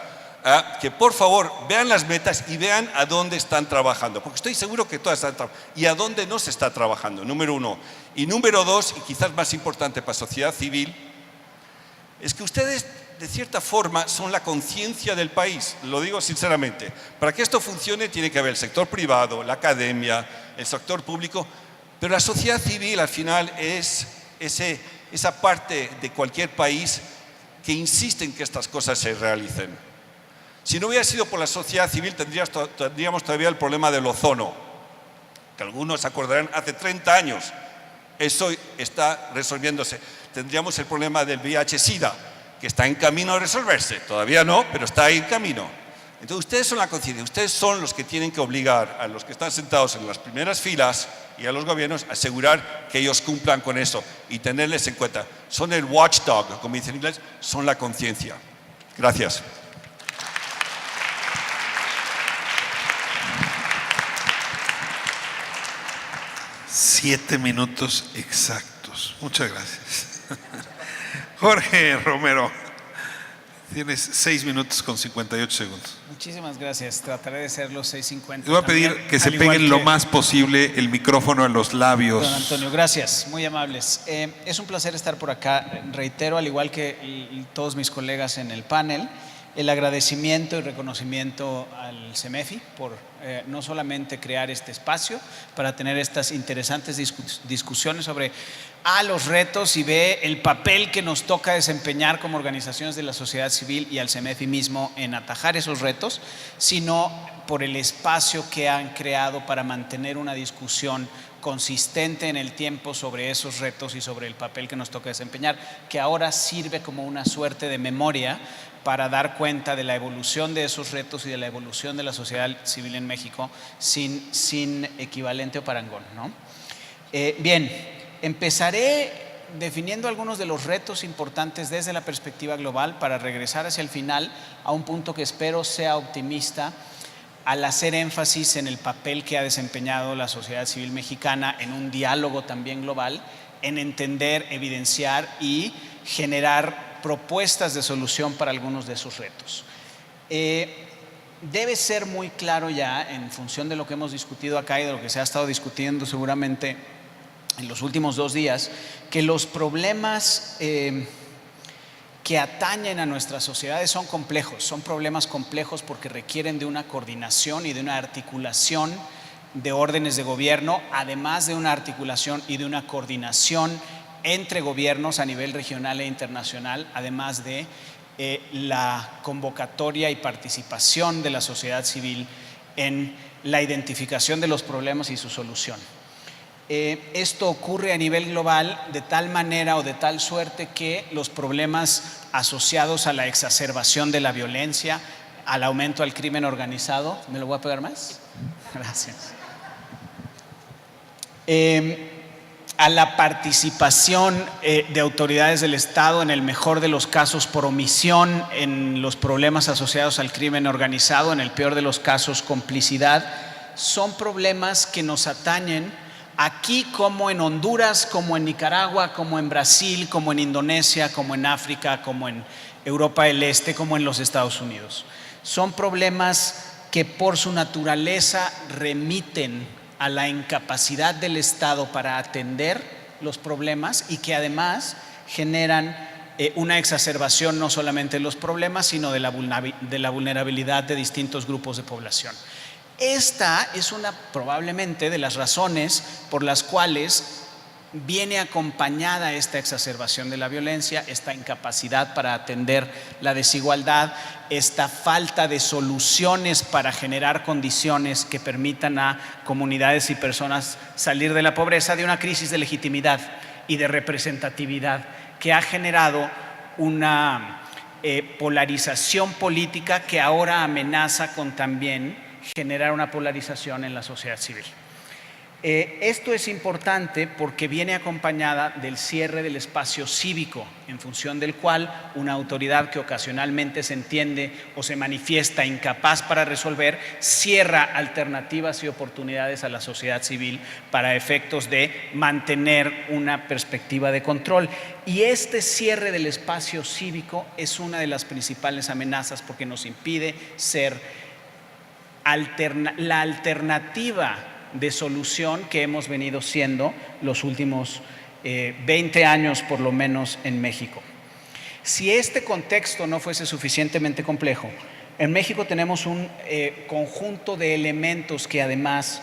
que por favor vean las metas y vean a dónde están trabajando, porque estoy seguro que todas están trabajando, y a dónde no se está trabajando, número uno. Y número dos, y quizás más importante para la sociedad civil, es que ustedes de cierta forma son la conciencia del país, lo digo sinceramente. Para que esto funcione tiene que haber el sector privado, la academia, el sector público, pero la sociedad civil al final es esa parte de cualquier país que insiste en que estas cosas se realicen. Si no hubiera sido por la sociedad civil, tendríamos todavía el problema del ozono, que algunos se acordarán hace 30 años. Eso está resolviéndose. Tendríamos el problema del VIH-Sida, que está en camino a resolverse. Todavía no, pero está ahí en camino. Entonces, ustedes son la conciencia, ustedes son los que tienen que obligar a los que están sentados en las primeras filas y a los gobiernos a asegurar que ellos cumplan con eso y tenerles en cuenta. Son el watchdog, como dicen en inglés, son la conciencia. Gracias. Siete minutos exactos. Muchas gracias. Jorge Romero, tienes 6 minutos con 58 segundos. Muchísimas gracias. Trataré de ser los 6:50. Te voy a pedir que se peguen lo más posible el micrófono a los labios. Don Antonio, gracias. Muy amables. Es un placer estar por acá. Reitero, al igual que todos mis colegas en el panel, el agradecimiento y reconocimiento al CEMEFI por no solamente crear este espacio para tener estas interesantes discusiones sobre los retos y el papel que nos toca desempeñar como organizaciones de la sociedad civil y al CEMEFI mismo en atajar esos retos, sino por el espacio que han creado para mantener una discusión consistente en el tiempo sobre esos retos y sobre el papel que nos toca desempeñar, que ahora sirve como una suerte de memoria para dar cuenta de la evolución de esos retos y de la evolución de la sociedad civil en México sin equivalente o parangón, ¿no? Bien, empezaré definiendo algunos de los retos importantes desde la perspectiva global para regresar hacia el final a un punto que espero sea optimista al hacer énfasis en el papel que ha desempeñado la sociedad civil mexicana en un diálogo también global, en entender, evidenciar y generar propuestas de solución para algunos de esos retos. Debe ser muy claro ya, en función de lo que hemos discutido acá y de lo que se ha estado discutiendo seguramente en los últimos 2 días, que los problemas que atañen a nuestras sociedades son complejos, son problemas complejos porque requieren de una coordinación y de una articulación de órdenes de gobierno, además de una articulación y de una coordinación entre gobiernos a nivel regional e internacional, además de la convocatoria y participación de la sociedad civil en la identificación de los problemas y su solución. Esto ocurre a nivel global de tal manera o de tal suerte que los problemas asociados a la exacerbación de la violencia, al aumento del crimen organizado, ¿me lo voy a pegar más? Gracias. A la participación de autoridades del Estado, en el mejor de los casos por omisión en los problemas asociados al crimen organizado, en el peor de los casos complicidad, son problemas que nos atañen aquí como en Honduras, como en Nicaragua, como en Brasil, como en Indonesia, como en África, como en Europa del Este, como en los Estados Unidos. Son problemas que por su naturaleza remiten a la incapacidad del Estado para atender los problemas y que además generan una exacerbación no solamente de los problemas, sino de la vulnerabilidad de distintos grupos de población. Esta es probablemente de las razones por las cuales viene acompañada esta exacerbación de la violencia, esta incapacidad para atender la desigualdad, esta falta de soluciones para generar condiciones que permitan a comunidades y personas salir de la pobreza, de una crisis de legitimidad y de representatividad que ha generado una polarización política que ahora amenaza con también generar una polarización en la sociedad civil. Esto es importante porque viene acompañada del cierre del espacio cívico, en función del cual una autoridad que ocasionalmente se entiende o se manifiesta incapaz para resolver, cierra alternativas y oportunidades a la sociedad civil para efectos de mantener una perspectiva de control. Y este cierre del espacio cívico es una de las principales amenazas porque nos impide ser la alternativa de solución que hemos venido siendo los últimos 20 años por lo menos en México. Si este contexto no fuese suficientemente complejo, en México tenemos un conjunto de elementos que además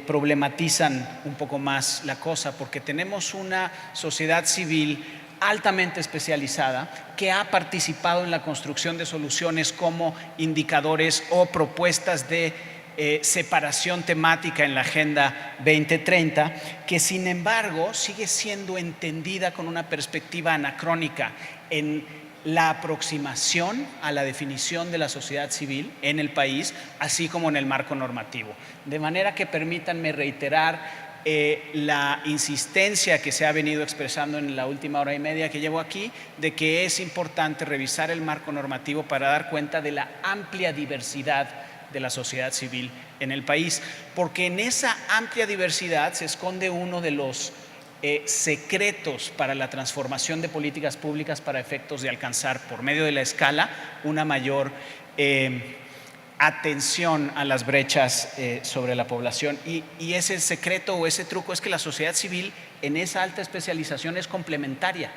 problematizan un poco más la cosa, porque tenemos una sociedad civil altamente especializada que ha participado en la construcción de soluciones como indicadores o propuestas de separación temática en la Agenda 2030, que sin embargo sigue siendo entendida con una perspectiva anacrónica en la aproximación a la definición de la sociedad civil en el país, así como en el marco normativo. De manera que permítanme reiterar la insistencia que se ha venido expresando en la última hora y media que llevo aquí, de que es importante revisar el marco normativo para dar cuenta de la amplia diversidad de la sociedad civil en el país, porque en esa amplia diversidad se esconde uno de los secretos para la transformación de políticas públicas para efectos de alcanzar por medio de la escala una mayor atención a las brechas sobre la población. Y ese secreto o ese truco es que la sociedad civil en esa alta especialización es complementaria.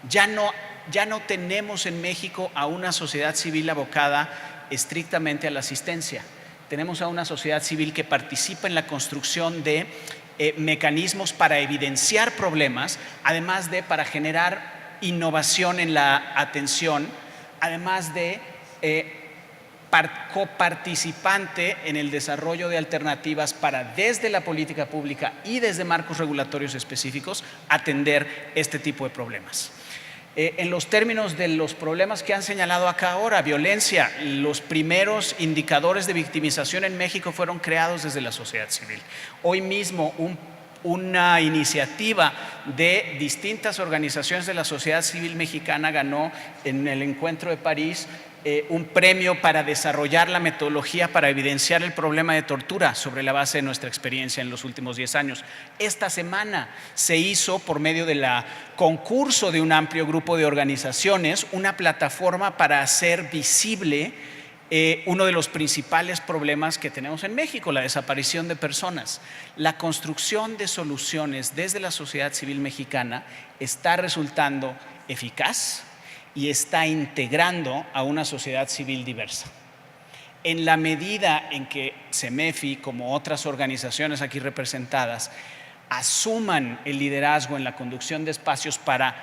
Ya no tenemos en México a una sociedad civil abocada estrictamente a la asistencia. Tenemos a una sociedad civil que participa en la construcción de mecanismos para evidenciar problemas, además de para generar innovación en la atención, además de coparticipante en el desarrollo de alternativas para, desde la política pública y desde marcos regulatorios específicos, atender este tipo de problemas. En los términos de los problemas que han señalado acá ahora, violencia, los primeros indicadores de victimización en México fueron creados desde la sociedad civil. Hoy mismo una iniciativa de distintas organizaciones de la sociedad civil mexicana ganó en el encuentro de París un premio para desarrollar la metodología para evidenciar el problema de tortura sobre la base de nuestra experiencia en los últimos 10 años. Esta semana se hizo, por medio del concurso de un amplio grupo de organizaciones, una plataforma para hacer visible uno de los principales problemas que tenemos en México, la desaparición de personas. La construcción de soluciones desde la sociedad civil mexicana está resultando eficaz y está integrando a una sociedad civil diversa. En la medida en que CEMEFI, como otras organizaciones aquí representadas, asuman el liderazgo en la conducción de espacios para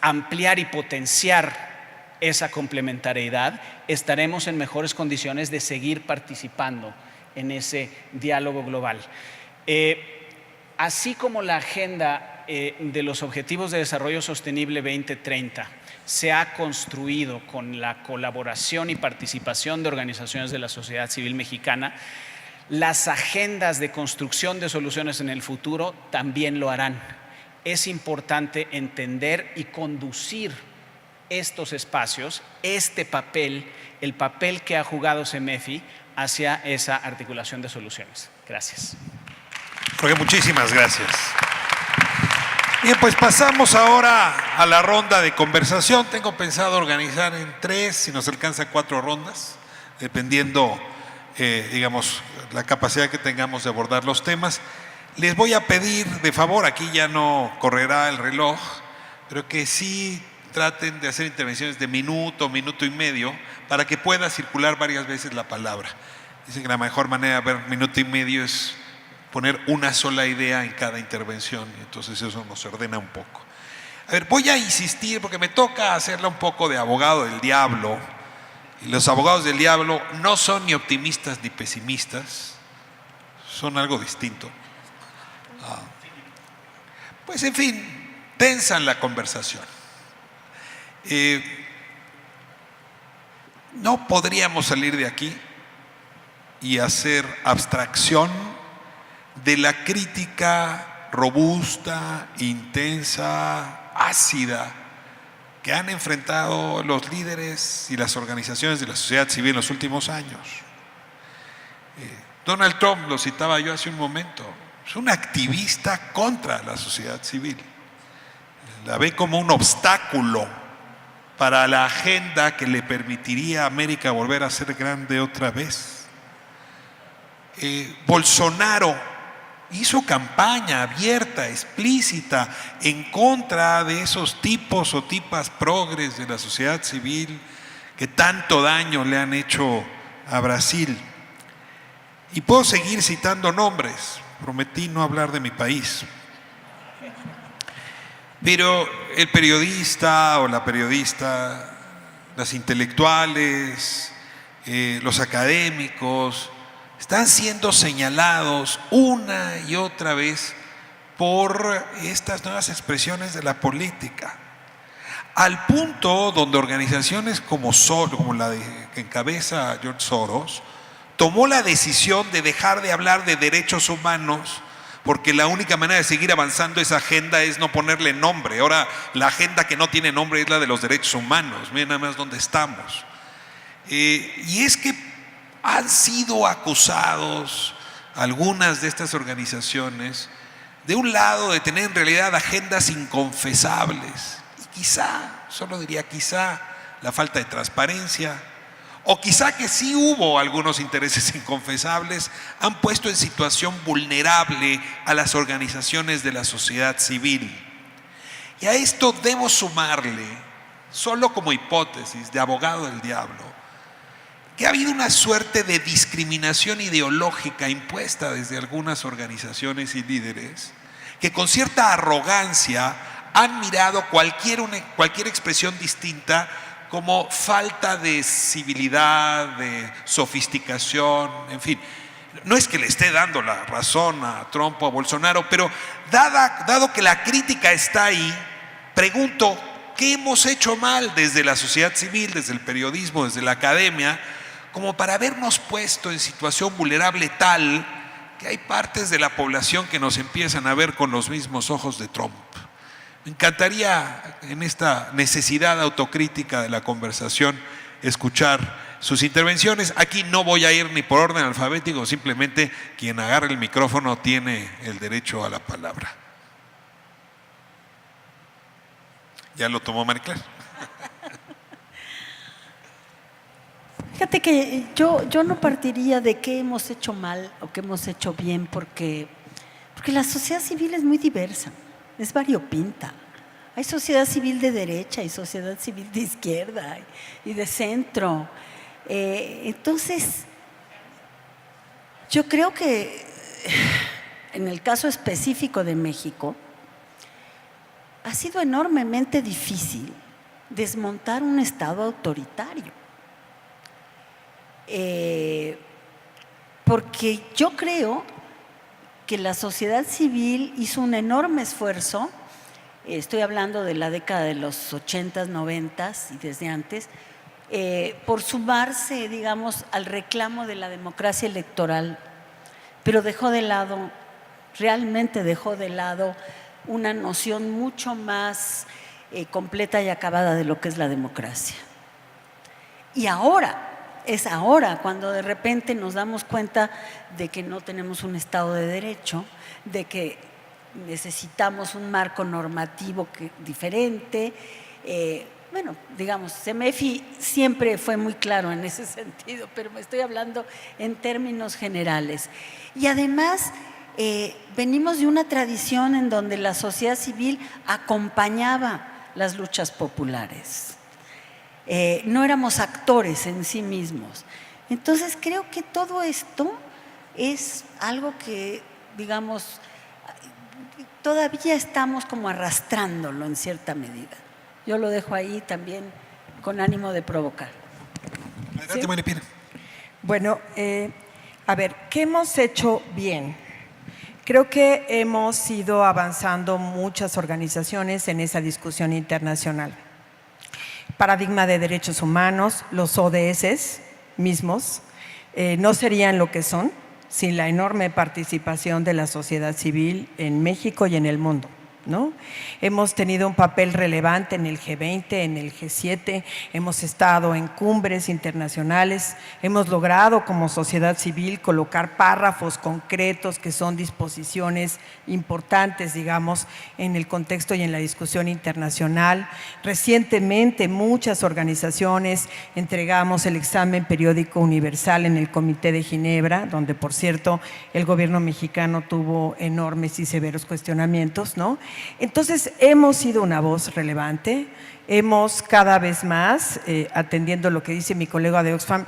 ampliar y potenciar esa complementariedad, estaremos en mejores condiciones de seguir participando en ese diálogo global. Así como la Agenda de los Objetivos de Desarrollo Sostenible 2030 se ha construido con la colaboración y participación de organizaciones de la sociedad civil mexicana, las agendas de construcción de soluciones en el futuro también lo harán. Es importante entender y conducir estos espacios, este papel, el papel que ha jugado CEMEFI hacia esa articulación de soluciones. Gracias. Jorge, muchísimas gracias. Bien, pues pasamos ahora a la ronda de conversación. Tengo pensado organizar en 3, si nos alcanza 4 rondas, dependiendo, digamos, la capacidad que tengamos de abordar los temas. Les voy a pedir de favor, aquí ya no correrá el reloj, pero que sí traten de hacer intervenciones de minuto, minuto y medio, para que pueda circular varias veces la palabra. Dicen que la mejor manera de ver minuto y medio es poner una sola idea en cada intervención, y entonces eso nos ordena un poco. A ver, voy a insistir porque me toca hacerla un poco de abogado del diablo, y los abogados del diablo no son ni optimistas ni pesimistas, son algo distinto. Pues en fin, tensan la conversación. No podríamos salir de aquí y hacer abstracción de la crítica robusta, intensa, ácida que han enfrentado los líderes y las organizaciones de la sociedad civil en los últimos años. Donald Trump, lo citaba yo hace un momento, es un activista contra la sociedad civil. La ve como un obstáculo para la agenda que le permitiría a América volver a ser grande otra vez. Bolsonaro hizo campaña abierta, explícita, en contra de esos tipos o tipas progres de la sociedad civil que tanto daño le han hecho a Brasil. Y puedo seguir citando nombres, prometí no hablar de mi país. Pero el periodista o la periodista, las intelectuales, los académicos, están siendo señalados una y otra vez por estas nuevas expresiones de la política, al punto donde organizaciones como la que encabeza George Soros tomó la decisión de dejar de hablar de derechos humanos, porque la única manera de seguir avanzando esa agenda es no ponerle nombre. Ahora la agenda que no tiene nombre es la de los derechos humanos. Miren nada más dónde estamos. Y es que han sido acusados algunas de estas organizaciones, de un lado, de tener en realidad agendas inconfesables, y quizá, solo diría quizá, la falta de transparencia, o quizá que sí hubo algunos intereses inconfesables, han puesto en situación vulnerable a las organizaciones de la sociedad civil. Y a esto debo sumarle, solo como hipótesis de abogado del diablo, que ha habido una suerte de discriminación ideológica impuesta desde algunas organizaciones y líderes que con cierta arrogancia han mirado cualquier expresión distinta como falta de civilidad, de sofisticación, en fin. No es que le esté dando la razón a Trump o a Bolsonaro, pero dado que la crítica está ahí, pregunto, ¿qué hemos hecho mal desde la sociedad civil, desde el periodismo, desde la academia, como para habernos puesto en situación vulnerable tal que hay partes de la población que nos empiezan a ver con los mismos ojos de Trump? Me encantaría, en esta necesidad autocrítica de la conversación, escuchar sus intervenciones. Aquí no voy a ir ni por orden alfabético, simplemente quien agarre el micrófono tiene el derecho a la palabra. ¿Ya lo tomó Maricler? Fíjate que yo no partiría de qué hemos hecho mal o qué hemos hecho bien, porque la sociedad civil es muy diversa, es variopinta. Hay sociedad civil de derecha y sociedad civil de izquierda y de centro. Entonces, yo creo que en el caso específico de México, ha sido enormemente difícil desmontar un Estado autoritario. Porque yo creo que la sociedad civil hizo un enorme esfuerzo, estoy hablando de la década de los 80s, 90s y desde antes, por sumarse, digamos, al reclamo de la democracia electoral, pero realmente dejó de lado una noción mucho más completa y acabada de lo que es la democracia. Y es ahora cuando de repente nos damos cuenta de que no tenemos un Estado de Derecho, de que necesitamos un marco normativo diferente. Bueno, digamos, CEMEFI siempre fue muy claro en ese sentido, pero me estoy hablando en términos generales. Y además, venimos de una tradición en donde la sociedad civil acompañaba las luchas populares. No éramos actores en sí mismos. Entonces creo que todo esto es algo que, digamos, todavía estamos como arrastrándolo en cierta medida. Yo lo dejo ahí también con ánimo de provocar. Adelante, Maripina. Bueno, a ver, ¿qué hemos hecho bien? Creo que hemos ido avanzando muchas organizaciones en esa discusión internacional. Paradigma de derechos humanos, los ODS mismos, no serían lo que son sin la enorme participación de la sociedad civil en México y en el mundo, ¿no? Hemos tenido un papel relevante en el G20, en el G7, hemos estado en cumbres internacionales, hemos logrado como sociedad civil colocar párrafos concretos que son disposiciones importantes, digamos, en el contexto y en la discusión internacional. Recientemente muchas organizaciones entregamos el examen periódico universal en el Comité de Ginebra, donde por cierto el gobierno mexicano tuvo enormes y severos cuestionamientos, ¿no? Entonces, hemos sido una voz relevante, hemos cada vez más, atendiendo lo que dice mi colega de Oxfam,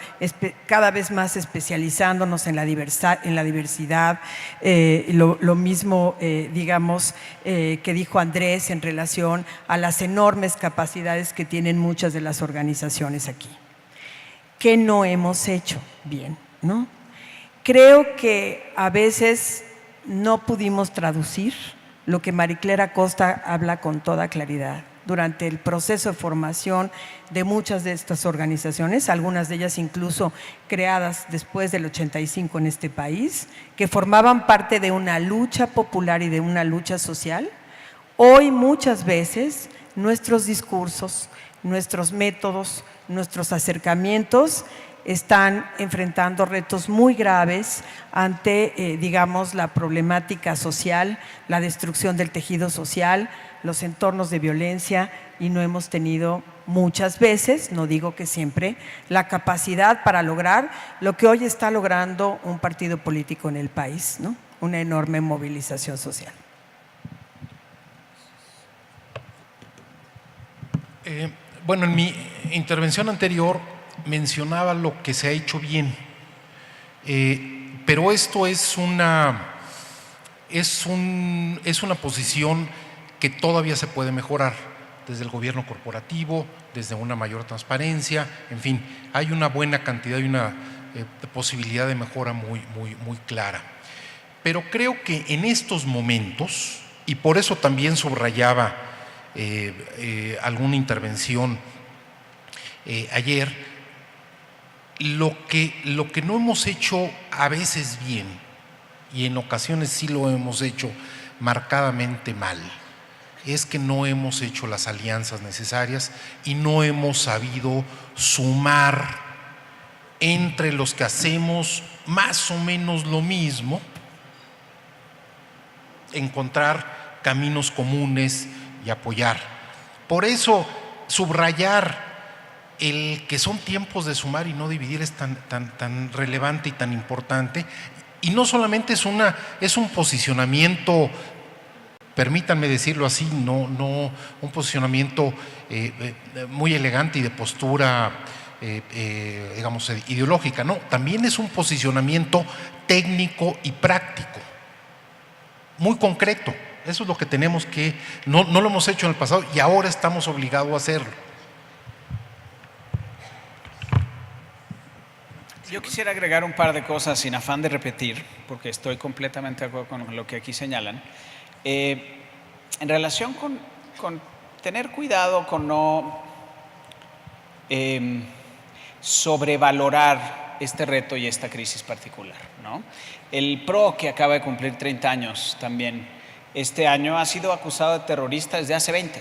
cada vez más especializándonos en la diversidad, lo mismo, digamos, que dijo Andrés en relación a las enormes capacidades que tienen muchas de las organizaciones aquí. ¿Qué no hemos hecho bien, no? Creo que a veces no pudimos traducir lo que Maricler Acosta habla con toda claridad. Durante el proceso de formación de muchas de estas organizaciones, algunas de ellas incluso creadas después del 85 en este país, que formaban parte de una lucha popular y de una lucha social, hoy muchas veces nuestros discursos, nuestros métodos, nuestros acercamientos están enfrentando retos muy graves ante, digamos, la problemática social, la destrucción del tejido social, los entornos de violencia, y no hemos tenido muchas veces, no digo que siempre, la capacidad para lograr lo que hoy está logrando un partido político en el país, ¿no? Una enorme movilización social. Bueno, en mi intervención anterior mencionaba lo que se ha hecho bien, pero esto es una posición que todavía se puede mejorar desde el gobierno corporativo, desde una mayor transparencia, en fin, hay una buena cantidad y una posibilidad de mejora muy clara. Pero creo que en estos momentos, y por eso también subrayaba alguna intervención ayer, lo que no hemos hecho a veces bien, y en ocasiones sí lo hemos hecho marcadamente mal, es que no hemos hecho las alianzas necesarias y no hemos sabido sumar entre los que hacemos más o menos lo mismo, encontrar caminos comunes y apoyar. Por eso, subrayar el que son tiempos de sumar y no dividir es tan relevante y tan importante, y no solamente es un posicionamiento, permítanme decirlo así, no un posicionamiento muy elegante y de postura digamos ideológica, no, también es un posicionamiento técnico y práctico, muy concreto. Eso es lo que tenemos que, no lo hemos hecho en el pasado y ahora estamos obligados a hacerlo. Yo quisiera agregar un par de cosas sin afán de repetir, porque estoy completamente de acuerdo con lo que aquí señalan. En relación con tener cuidado con no sobrevalorar este reto y esta crisis particular, ¿no? El PRO, que acaba de cumplir 30 años también este año, ha sido acusado de terrorista desde hace 20.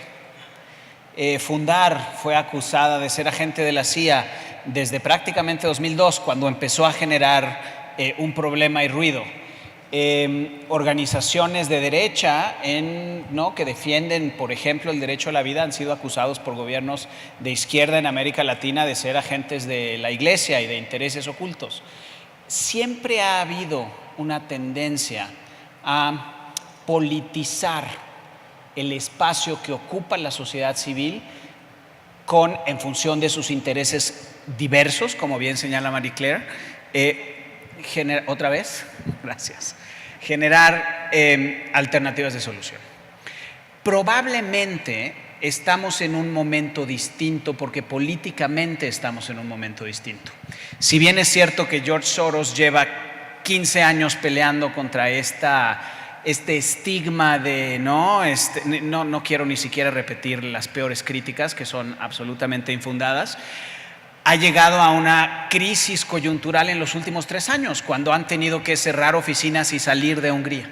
Fundar fue acusada de ser agente de la CIA desde prácticamente 2002, cuando empezó a generar un problema y ruido. Organizaciones de derecha que defienden, por ejemplo, el derecho a la vida, han sido acusados por gobiernos de izquierda en América Latina de ser agentes de la Iglesia y de intereses ocultos. Siempre ha habido una tendencia a politizar el espacio que ocupa la sociedad civil en función de sus intereses diversos, como bien señala Marie-Claire. ¿Otra vez? Gracias. Generar alternativas de solución. Probablemente estamos en un momento distinto porque políticamente estamos en un momento distinto. Si bien es cierto que George Soros lleva 15 años peleando contra este estigma de no quiero ni siquiera repetir las peores críticas que son absolutamente infundadas. ha llegado a una crisis coyuntural en los últimos 3 años, cuando han tenido que cerrar oficinas y salir de Hungría.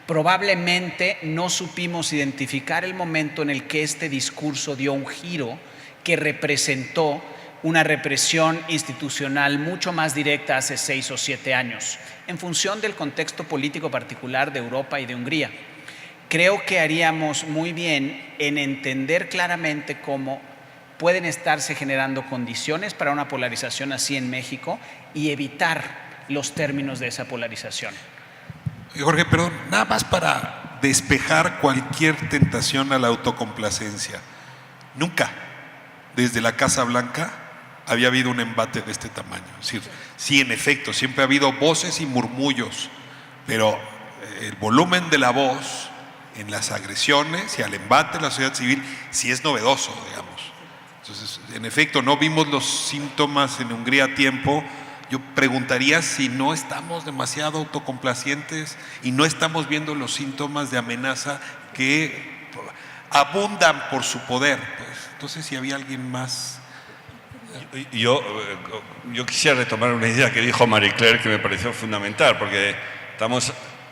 Probablemente no supimos identificar el momento en el que este discurso dio un giro que representó una represión institucional mucho más directa hace 6 o 7 años, en función del contexto político particular de Europa y de Hungría. Creo que haríamos muy bien en entender claramente cómo pueden estarse generando condiciones para una polarización así en México y evitar los términos de esa polarización. Jorge, perdón, nada más para despejar cualquier tentación a la autocomplacencia. Nunca, desde la Casa Blanca, había habido un embate de este tamaño. Es decir, sí, en efecto, siempre ha habido voces y murmullos, pero el volumen de la voz en las agresiones y al embate de la sociedad civil sí es novedoso, digamos. Entonces, en efecto, no vimos los síntomas en Hungría a tiempo. Yo preguntaría si no estamos demasiado autocomplacientes y no estamos viendo los síntomas de amenaza que abundan por su poder. Pues, entonces, si había alguien más. Yo quisiera retomar una idea que dijo Marie Claire que me pareció fundamental, porque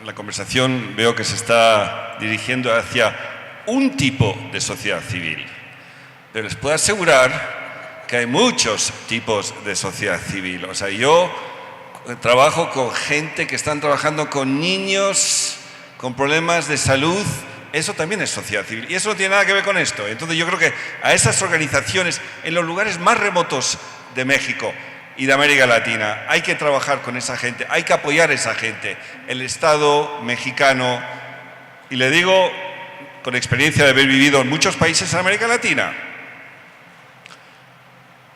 la conversación veo que se está dirigiendo hacia un tipo de sociedad civil, pero les puedo asegurar que hay muchos tipos de sociedad civil. O sea, yo trabajo con gente que están trabajando con niños con problemas de salud. Eso también es sociedad civil y eso no tiene nada que ver con esto. Entonces yo creo que a esas organizaciones en los lugares más remotos de México y de América Latina hay que trabajar con esa gente, hay que apoyar a esa gente. El Estado mexicano, y le digo con experiencia de haber vivido en muchos países en América Latina,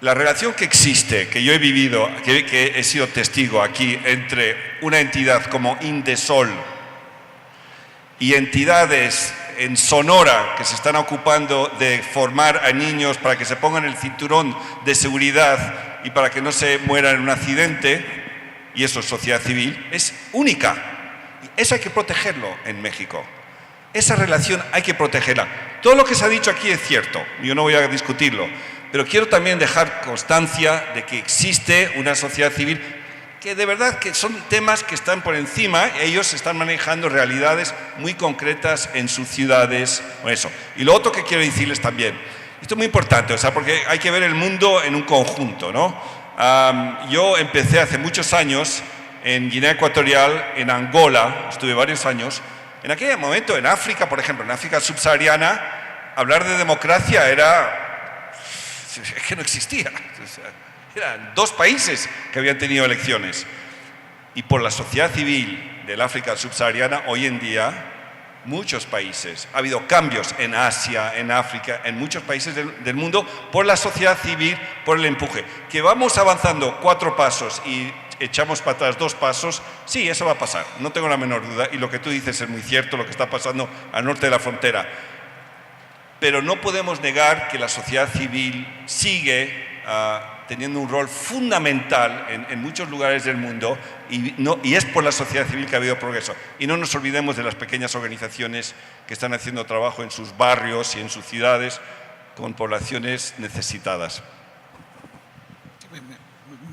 la relación que existe, que yo he vivido, que he sido testigo aquí entre una entidad como Indesol y entidades en Sonora que se están ocupando de formar a niños para que se pongan el cinturón de seguridad y para que no se mueran en un accidente, y eso es sociedad civil, es única. Eso hay que protegerlo en México. Esa relación hay que protegerla. Todo lo que se ha dicho aquí es cierto, yo no voy a discutirlo, pero quiero también dejar constancia de que existe una sociedad civil que de verdad que son temas que están por encima, ellos están manejando realidades muy concretas en sus ciudades, o eso. Y lo otro que quiero decirles también, esto es muy importante, o sea, porque hay que ver el mundo en un conjunto, ¿no? Yo empecé hace muchos años en Guinea Ecuatorial, en Angola, estuve varios años. En aquel momento, en África, por ejemplo, en África subsahariana, hablar de democracia es que no existía. O sea, eran 2 países que habían tenido elecciones. Y por la sociedad civil del África subsahariana, hoy en día, muchos países, ha habido cambios en Asia, en África, en muchos países del mundo, por la sociedad civil, por el empuje. Que vamos avanzando 4 pasos y echamos para atrás 2 pasos, sí, eso va a pasar, no tengo la menor duda, y lo que tú dices es muy cierto, lo que está pasando al norte de la frontera. Pero no podemos negar que la sociedad civil sigue teniendo un rol fundamental en muchos lugares del mundo y es por la sociedad civil que ha habido progreso. Y no nos olvidemos de las pequeñas organizaciones que están haciendo trabajo en sus barrios y en sus ciudades con poblaciones necesitadas.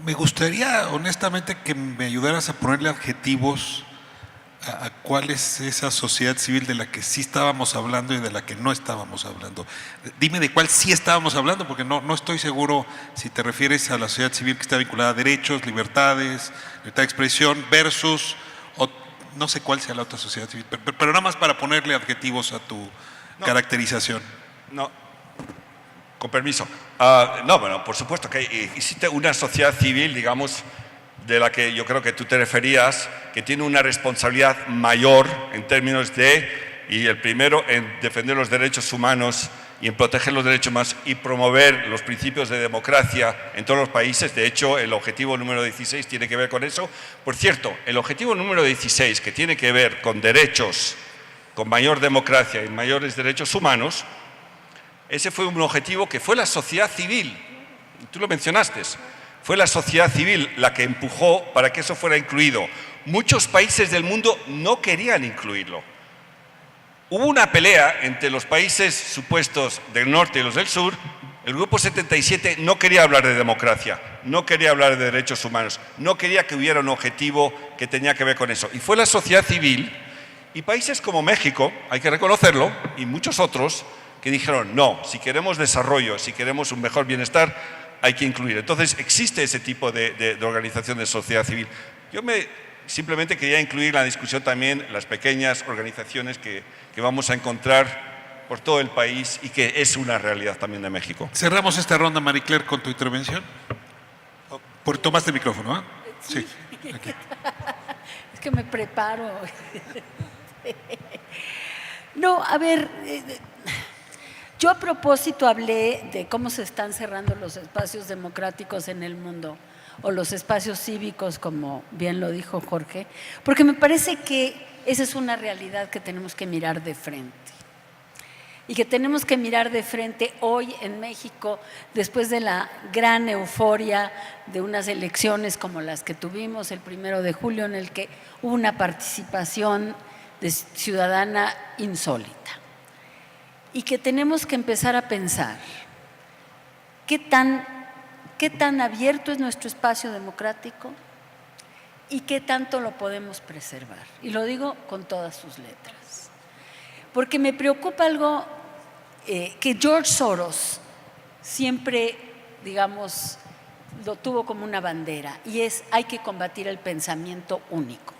Me gustaría honestamente que me ayudaras a ponerle adjetivos a cuál es esa sociedad civil de la que sí estábamos hablando y de la que no estábamos hablando. Dime de cuál sí estábamos hablando, porque no estoy seguro si te refieres a la sociedad civil que está vinculada a derechos, libertades, libertad de expresión, versus, o no sé cuál sea la otra sociedad civil, pero nada más para ponerle adjetivos a tu caracterización. No, con permiso. No, bueno, por supuesto que existe una sociedad civil, digamos, de la que yo creo que tú te referías, que tiene una responsabilidad mayor en términos y el primero en defender los derechos humanos y en proteger los derechos humanos y promover los principios de democracia en todos los países. De hecho, el objetivo número 16 tiene que ver con eso. Por cierto, el objetivo número 16, que tiene que ver con derechos, con mayor democracia y mayores derechos humanos, ese fue un objetivo que fue la sociedad civil, tú lo mencionaste. Fue la sociedad civil la que empujó para que eso fuera incluido. Muchos países del mundo no querían incluirlo. Hubo una pelea entre los países supuestos del norte y los del sur El Grupo 77 no quería hablar de democracia, no quería hablar de derechos humanos, no quería que hubiera un objetivo que tenía que ver con eso. Y fue la sociedad civil y países como México, hay que reconocerlo, y muchos otros, que dijeron, no, si queremos desarrollo, si queremos un mejor bienestar, hay que incluir. Entonces, existe ese tipo de organización de sociedad civil. Simplemente quería incluir en la discusión también las pequeñas organizaciones que vamos a encontrar por todo el país y que es una realidad también de México. Cerramos esta ronda, Marie Claire, con tu intervención. Tomaste el micrófono, ¿ah? Sí. Aquí. Es que me preparo. No, a ver, yo a propósito hablé de cómo se están cerrando los espacios democráticos en el mundo, o los espacios cívicos, como bien lo dijo Jorge, porque me parece que esa es una realidad que tenemos que mirar de frente. Y que tenemos que mirar de frente hoy en México, después de la gran euforia de unas elecciones como las que tuvimos el 1 de julio, en el que hubo una participación ciudadana insólita. Y que tenemos que empezar a pensar qué tan abierto es nuestro espacio democrático y qué tanto lo podemos preservar. Y lo digo con todas sus letras. Porque me preocupa algo que George Soros siempre, digamos, lo tuvo como una bandera, y es: hay que combatir el pensamiento único.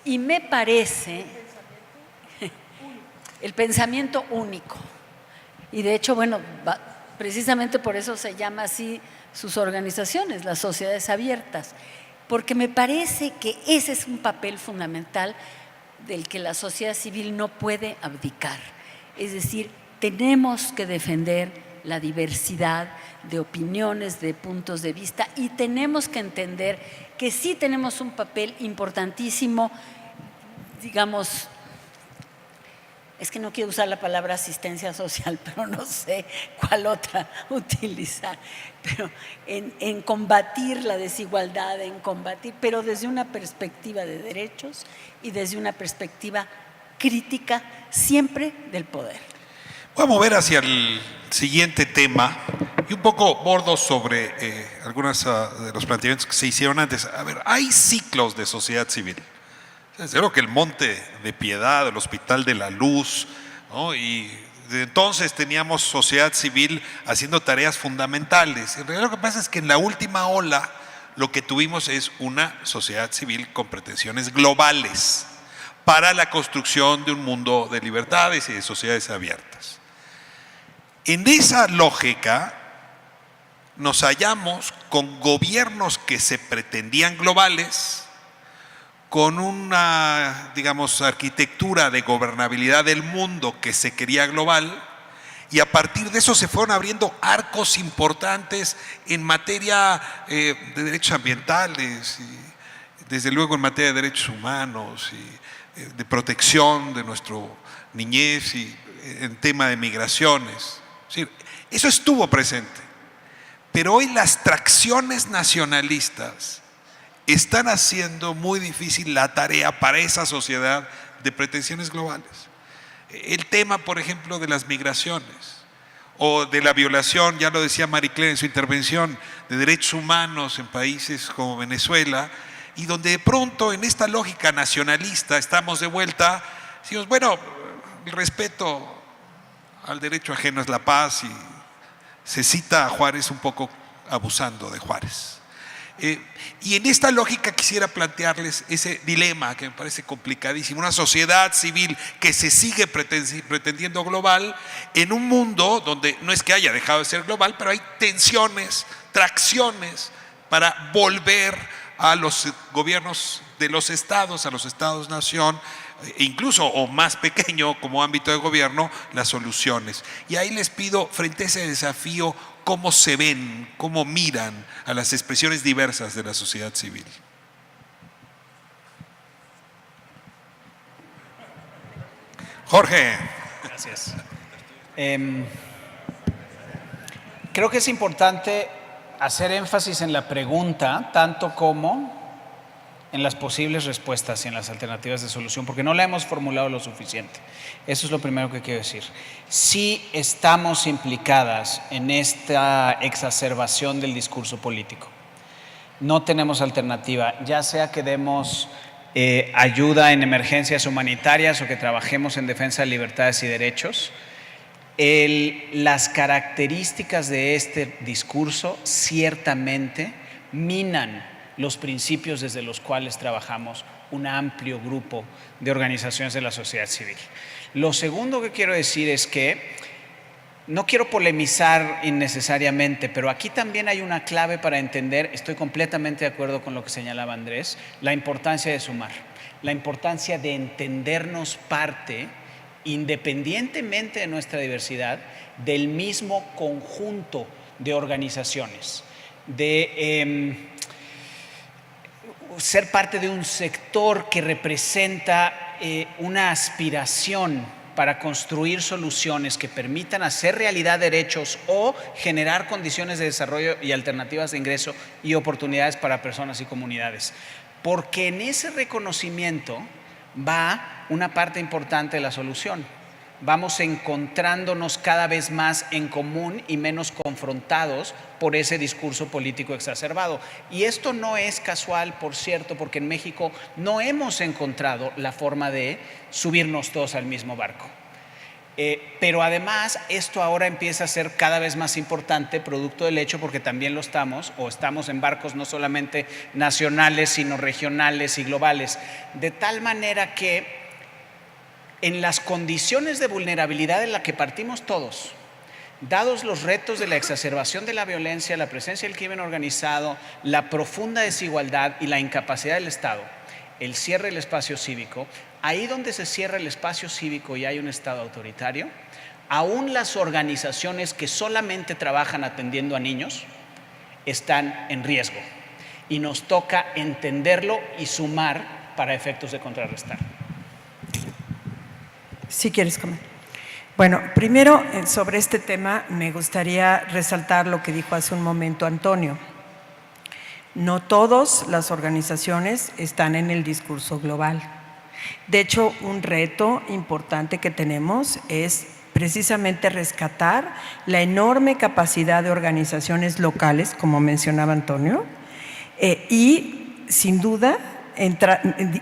Y me parece el pensamiento único. Y de hecho, bueno, precisamente por eso se llama así sus organizaciones, las sociedades abiertas, porque me parece que ese es un papel fundamental del que la sociedad civil no puede abdicar. Es decir, tenemos que defender la diversidad de opiniones, de puntos de vista, y tenemos que entender que sí tenemos un papel importantísimo, digamos, es que no quiero usar la palabra asistencia social, pero no sé cuál otra utilizar, pero en combatir la desigualdad, pero desde una perspectiva de derechos y desde una perspectiva crítica siempre del poder. Voy a mover hacia el siguiente tema y un poco bordo sobre algunos de los planteamientos que se hicieron antes. A ver, hay ciclos de sociedad civil. Desde luego que el Monte de Piedad, el Hospital de la Luz, ¿no? Y desde entonces teníamos sociedad civil haciendo tareas fundamentales. En realidad lo que pasa es que en la última ola lo que tuvimos es una sociedad civil con pretensiones globales para la construcción de un mundo de libertades y de sociedades abiertas. En esa lógica nos hallamos con gobiernos que se pretendían globales, con una, digamos, arquitectura de gobernabilidad del mundo que se quería global, y a partir de eso se fueron abriendo arcos importantes en materia de derechos ambientales, y desde luego en materia de derechos humanos y de protección de nuestra niñez, y en tema de migraciones. Sí, eso estuvo presente, pero hoy las tracciones nacionalistas están haciendo muy difícil la tarea para esa sociedad de pretensiones globales. El tema, por ejemplo, de las migraciones o de la violación, ya lo decía Marie Claire en su intervención, de derechos humanos en países como Venezuela, y donde de pronto en esta lógica nacionalista estamos de vuelta, decimos, bueno, el respeto al derecho ajeno es la paz, y se cita a Juárez un poco abusando de Juárez. Y en esta lógica quisiera plantearles ese dilema que me parece complicadísimo: una sociedad civil que se sigue pretendiendo global en un mundo donde no es que haya dejado de ser global, pero hay tensiones, tracciones para volver a los gobiernos de los estados, a los estados-nación, e incluso o más pequeño como ámbito de gobierno, las soluciones. Y ahí les pido, frente a ese desafío, cómo se ven, cómo miran a las expresiones diversas de la sociedad civil. Jorge. Gracias. Creo que es importante hacer énfasis en la pregunta, tanto como en las posibles respuestas y en las alternativas de solución, porque no la hemos formulado lo suficiente. Eso es lo primero que quiero decir. Sí estamos implicadas en esta exacerbación del discurso político. No tenemos alternativa, ya sea que demos ayuda en emergencias humanitarias o que trabajemos en defensa de libertades y derechos. Las características de este discurso ciertamente minan los principios desde los cuales trabajamos un amplio grupo de organizaciones de la sociedad civil. Lo segundo que quiero decir es que no quiero polemizar innecesariamente, pero aquí también hay una clave para entender, estoy completamente de acuerdo con lo que señalaba Andrés, la importancia de sumar, la importancia de entendernos parte, independientemente de nuestra diversidad, del mismo conjunto de organizaciones, de ser parte de un sector que representa una aspiración para construir soluciones que permitan hacer realidad derechos o generar condiciones de desarrollo y alternativas de ingreso y oportunidades para personas y comunidades. Porque en ese reconocimiento va una parte importante de la solución. Vamos encontrándonos cada vez más en común y menos confrontados por ese discurso político exacerbado. Y esto no es casual, por cierto, porque en México no hemos encontrado la forma de subirnos todos al mismo barco. Pero además esto ahora empieza a ser cada vez más importante, producto del hecho porque también lo estamos, o estamos en barcos no solamente nacionales, sino regionales y globales, de tal manera que en las condiciones de vulnerabilidad en la que partimos todos, dados los retos de la exacerbación de la violencia, la presencia del crimen organizado, la profunda desigualdad y la incapacidad del Estado, el cierre del espacio cívico, ahí donde se cierra el espacio cívico y hay un Estado autoritario, aún las organizaciones que solamente trabajan atendiendo a niños están en riesgo. Y nos toca entenderlo y sumar para efectos de contrarrestar. Si quieres comentar. Bueno, primero sobre este tema me gustaría resaltar lo que dijo hace un momento Antonio. No todas las organizaciones están en el discurso global. De hecho, un reto importante que tenemos es precisamente rescatar la enorme capacidad de organizaciones locales, como mencionaba Antonio, y sin duda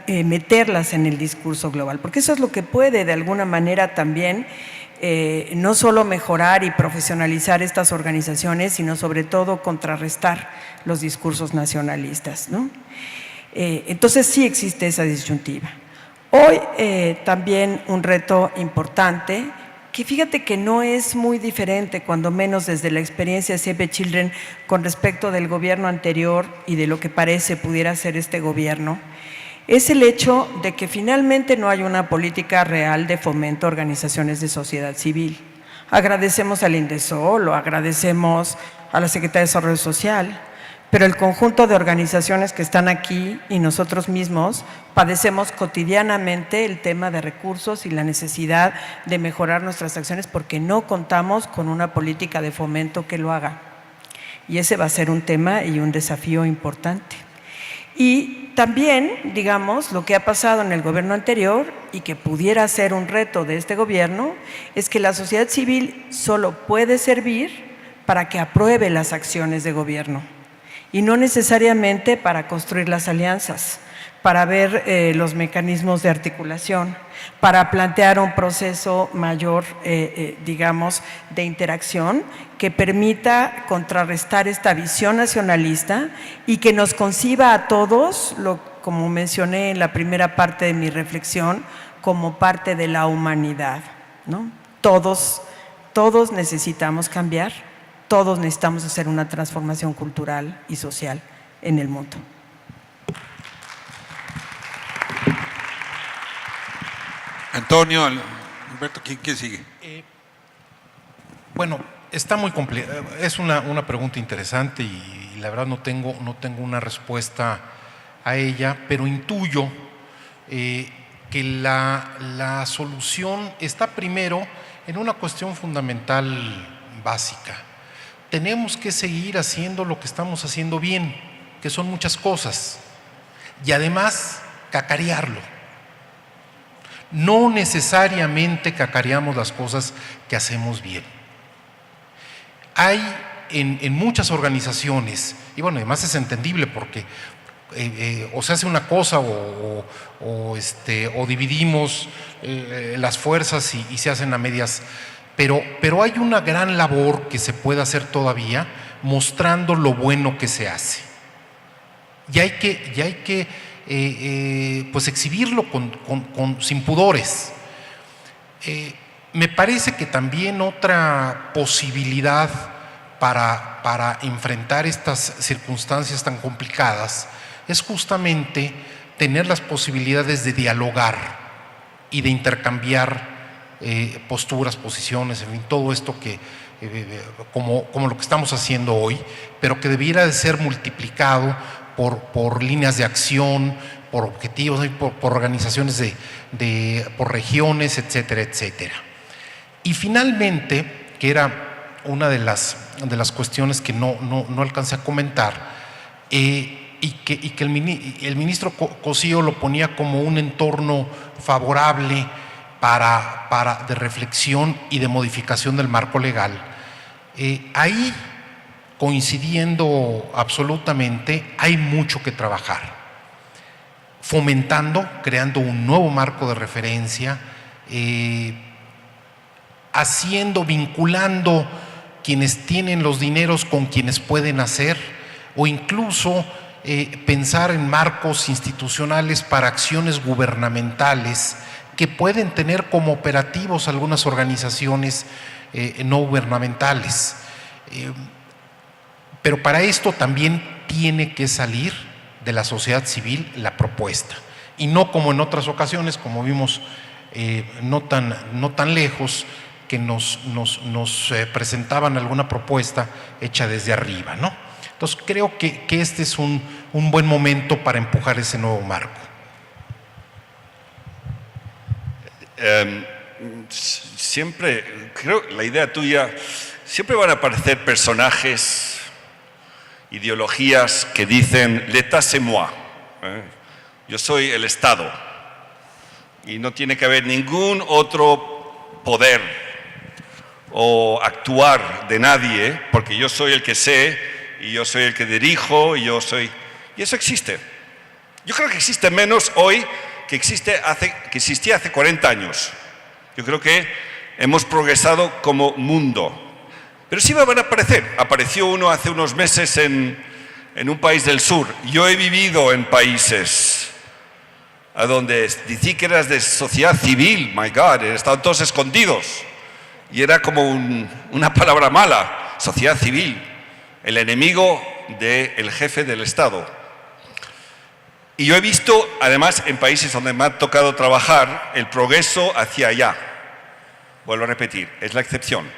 meterlas en el discurso global, porque eso es lo que puede de alguna manera también no solo mejorar y profesionalizar estas organizaciones, sino sobre todo contrarrestar los discursos nacionalistas, ¿no? Entonces sí existe esa disyuntiva. Hoy también un reto importante, que fíjate que no es muy diferente, cuando menos desde la experiencia de Save the Children con respecto del gobierno anterior y de lo que parece pudiera ser este gobierno, es el hecho de que finalmente no hay una política real de fomento a organizaciones de sociedad civil. Agradecemos al INDESOL, lo agradecemos a la Secretaría de Desarrollo Social, pero el conjunto de organizaciones que están aquí y nosotros mismos padecemos cotidianamente el tema de recursos y la necesidad de mejorar nuestras acciones porque no contamos con una política de fomento que lo haga. Y ese va a ser un tema y un desafío importante. Y también, digamos, lo que ha pasado en el gobierno anterior y que pudiera ser un reto de este gobierno es que la sociedad civil solo puede servir para que apruebe las acciones de gobierno y no necesariamente para construir las alianzas, para ver los mecanismos de articulación, para plantear un proceso mayor, digamos, de interacción que permita contrarrestar esta visión nacionalista y que nos conciba a todos, como mencioné en la primera parte de mi reflexión, como parte de la humanidad, ¿no? Todos necesitamos cambiar, todos necesitamos hacer una transformación cultural y social en el mundo. Antonio, Humberto, ¿quién sigue? Bueno, está muy complicado. Es una pregunta interesante y la verdad no tengo una respuesta a ella, pero intuyo que la solución está primero en una cuestión fundamental básica. Tenemos que seguir haciendo lo que estamos haciendo bien, que son muchas cosas. y además cacarearlo. No necesariamente cacareamos las cosas que hacemos bien. Hay en muchas organizaciones, y bueno, además es entendible porque o se hace una cosa o dividimos las fuerzas y se hacen a medias, pero hay una gran labor que se puede hacer todavía mostrando lo bueno que se hace. Y hay que pues exhibirlo sin pudores. Me parece que también otra posibilidad para enfrentar estas circunstancias tan complicadas es justamente tener las posibilidades de dialogar y de intercambiar posturas, posiciones, en fin, todo esto que como lo que estamos haciendo hoy, pero que debiera de ser multiplicado por líneas de acción, por objetivos, por organizaciones por regiones, etcétera, etcétera. Y finalmente, que era una de las cuestiones que no alcancé a comentar, y que el ministro Cosío lo ponía como un entorno favorable de reflexión y de modificación del marco legal. Ahí, coincidiendo absolutamente, hay mucho que trabajar, fomentando, creando un nuevo marco de referencia, vinculando quienes tienen los dineros con quienes pueden hacer, o incluso pensar en marcos institucionales para acciones gubernamentales que pueden tener como operativos algunas organizaciones no gubernamentales. Pero para esto también tiene que salir de la sociedad civil la propuesta, y no como en otras ocasiones, como vimos no tan lejos, que nos presentaban alguna propuesta hecha desde arriba, ¿no? Entonces creo que este es un buen momento para empujar ese nuevo marco. Siempre, creo, la idea tuya, siempre van a aparecer personajes, ideologías que dicen «l'état c'est moi», yo soy el Estado, y no tiene que haber ningún otro poder o actuar de nadie, porque yo soy el que sé, y yo soy el que dirijo, y eso existe. Yo creo que existe menos hoy que existía hace 40 años. Yo creo que hemos progresado como mundo. Pero sí van a aparecer. Apareció uno hace unos meses en un país del sur. Yo he vivido en países a donde decía que eras de sociedad civil, my God, estaban todos escondidos. Y era como una palabra mala, sociedad civil, el enemigo del jefe del Estado. Y yo he visto, además, en países donde me ha tocado trabajar, el progreso hacia allá. Vuelvo a repetir, es la excepción.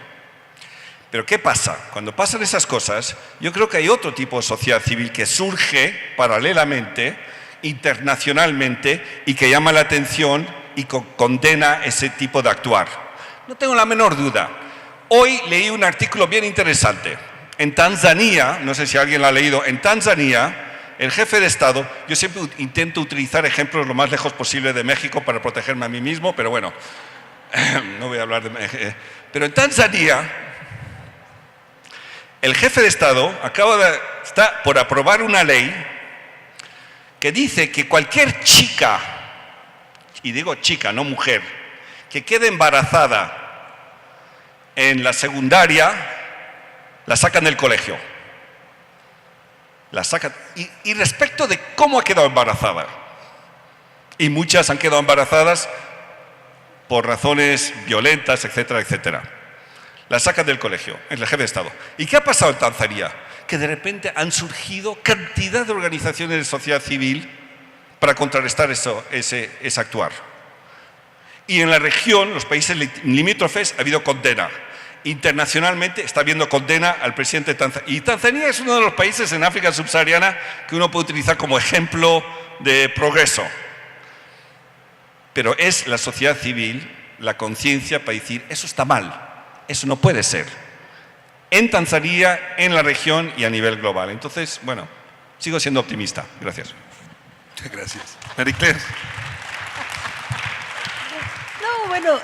Pero ¿qué pasa? Cuando pasan esas cosas, yo creo que hay otro tipo de sociedad civil que surge paralelamente, internacionalmente, y que llama la atención y condena ese tipo de actuar. No tengo la menor duda. Hoy leí un artículo bien interesante. En Tanzania, no sé si alguien lo ha leído, en Tanzania, el jefe de Estado, yo siempre intento utilizar ejemplos lo más lejos posible de México para protegerme a mí mismo, pero bueno, no voy a hablar de México. Pero en Tanzania, el jefe de Estado está por aprobar una ley que dice que cualquier chica, y digo chica, no mujer, que quede embarazada en la secundaria, la sacan del colegio. La sacan. Y respecto de cómo ha quedado embarazada, y muchas han quedado embarazadas por razones violentas, etcétera, etcétera. La sacan del colegio, el jefe de Estado. ¿Y qué ha pasado en Tanzania? Que de repente han surgido cantidad de organizaciones de sociedad civil para contrarrestar ese actuar. Y en la región, los países limítrofes, ha habido condena. Internacionalmente está habiendo condena al presidente de Tanzania. Y Tanzania es uno de los países en África subsahariana que uno puede utilizar como ejemplo de progreso. Pero es la sociedad civil, la conciencia para decir, eso está mal, eso no puede ser. En Tanzania, en la región y a nivel global. Entonces, bueno, sigo siendo optimista. Gracias. Muchas gracias. Marie Claire. No, bueno,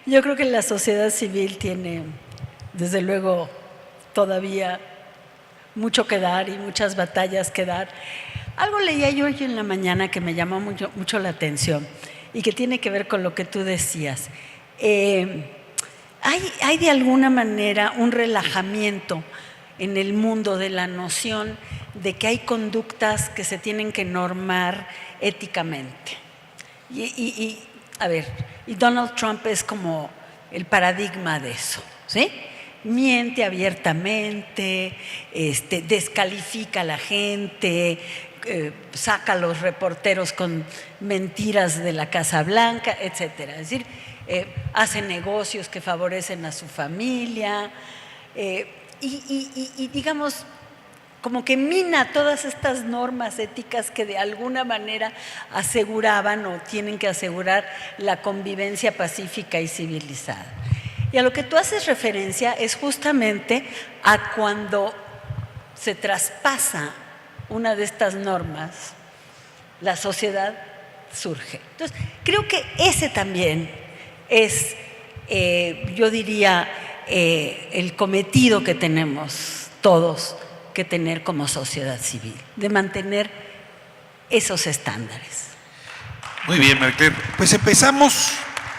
yo creo que la sociedad civil tiene, desde luego, todavía mucho que dar y muchas batallas que dar. Algo leía yo hoy en la mañana que me llamó mucho la atención y que tiene que ver con lo que tú decías. Hay de alguna manera un relajamiento en el mundo de la noción de que hay conductas que se tienen que normar éticamente. Y Donald Trump es como el paradigma de eso, ¿sí? Miente abiertamente, descalifica a la gente, saca a los reporteros con mentiras de la Casa Blanca, etcétera. Es decir, hace negocios que favorecen a su familia y digamos, como que mina todas estas normas éticas que de alguna manera aseguraban o tienen que asegurar la convivencia pacífica y civilizada. Y a lo que tú haces referencia es justamente a cuando se traspasa una de estas normas, la sociedad surge. Entonces, creo que ese también es, yo diría, el cometido que tenemos todos que tener como sociedad civil, de mantener esos estándares. Muy bien, Marie Claire. Pues empezamos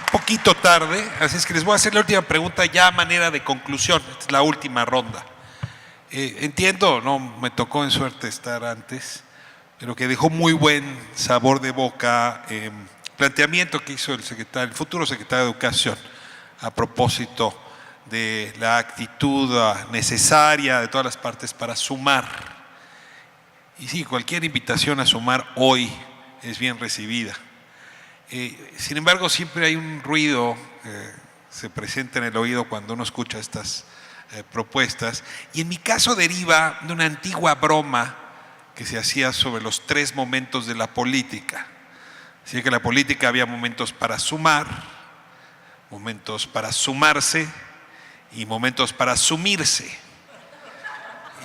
un poquito tarde, así es que les voy a hacer la última pregunta ya a manera de conclusión. Esta es la última ronda. Entiendo, no me tocó en suerte estar antes, pero que dejó muy buen sabor de boca planteamiento que hizo el futuro secretario de Educación a propósito de la actitud necesaria de todas las partes para sumar. Y sí, cualquier invitación a sumar hoy es bien recibida. Sin embargo, siempre hay un ruido que se presenta en el oído cuando uno escucha estas propuestas, y en mi caso deriva de una antigua broma que se hacía sobre los 3 momentos de la política. Así que en la política había momentos para sumar, momentos para sumarse y momentos para sumirse.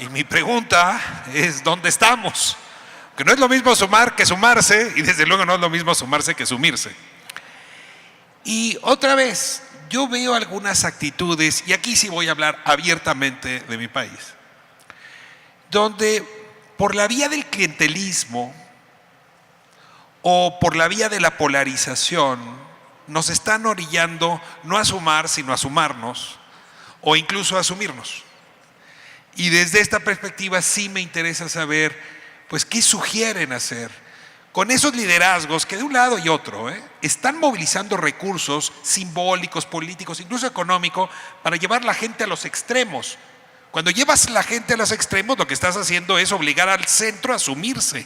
Y mi pregunta es, ¿dónde estamos? Que no es lo mismo sumar que sumarse, y desde luego no es lo mismo sumarse que sumirse. Y otra vez, yo veo algunas actitudes, y aquí sí voy a hablar abiertamente de mi país, donde por la vía del clientelismo o por la vía de la polarización nos están orillando no a sumar, sino a sumarnos, o incluso a asumirnos. Y desde esta perspectiva sí me interesa saber, pues, ¿qué sugieren hacer con esos liderazgos que de un lado y otro están movilizando recursos simbólicos, políticos, incluso económicos, para llevar la gente a los extremos? Cuando llevas la gente a los extremos, lo que estás haciendo es obligar al centro a asumirse,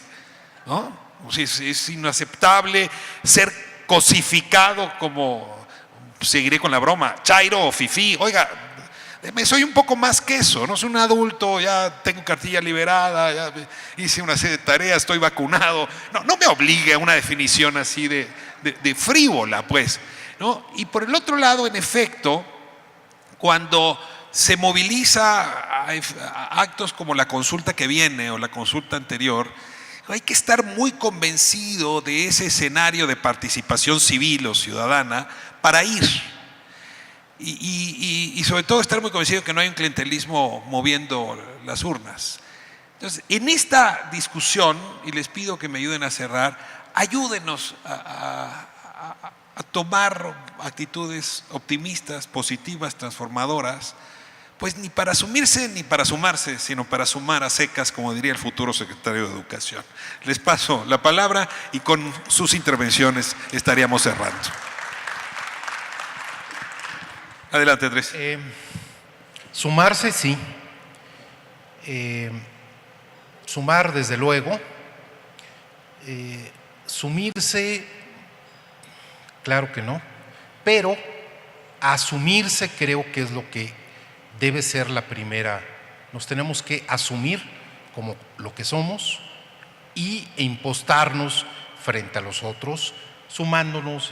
¿no? Es inaceptable ser cosificado como, seguiré con la broma, chairo o fifí. Oiga, soy un poco más que eso, no soy un adulto, ya tengo cartilla liberada, ya hice una serie de tareas, estoy vacunado. No me obligue a una definición así de frívola, pues, ¿no? Y por el otro lado, en efecto, cuando se moviliza a actos como la consulta que viene o la consulta anterior, hay que estar muy convencido de ese escenario de participación civil o ciudadana para ir. Y sobre todo estar muy convencido que no hay un clientelismo moviendo las urnas. Entonces, en esta discusión, y les pido que me ayuden a cerrar, ayúdenos a tomar actitudes optimistas, positivas, transformadoras, pues ni para asumirse ni para sumarse, sino para sumar a secas, como diría el futuro secretario de Educación. Les paso la palabra y con sus intervenciones estaríamos cerrando. Adelante, Andrés. Sumarse, sí. Sumar, desde luego. Sumirse, claro que no. Pero asumirse creo que es lo que debe ser la primera. Nos tenemos que asumir como lo que somos e impostarnos frente a los otros, sumándonos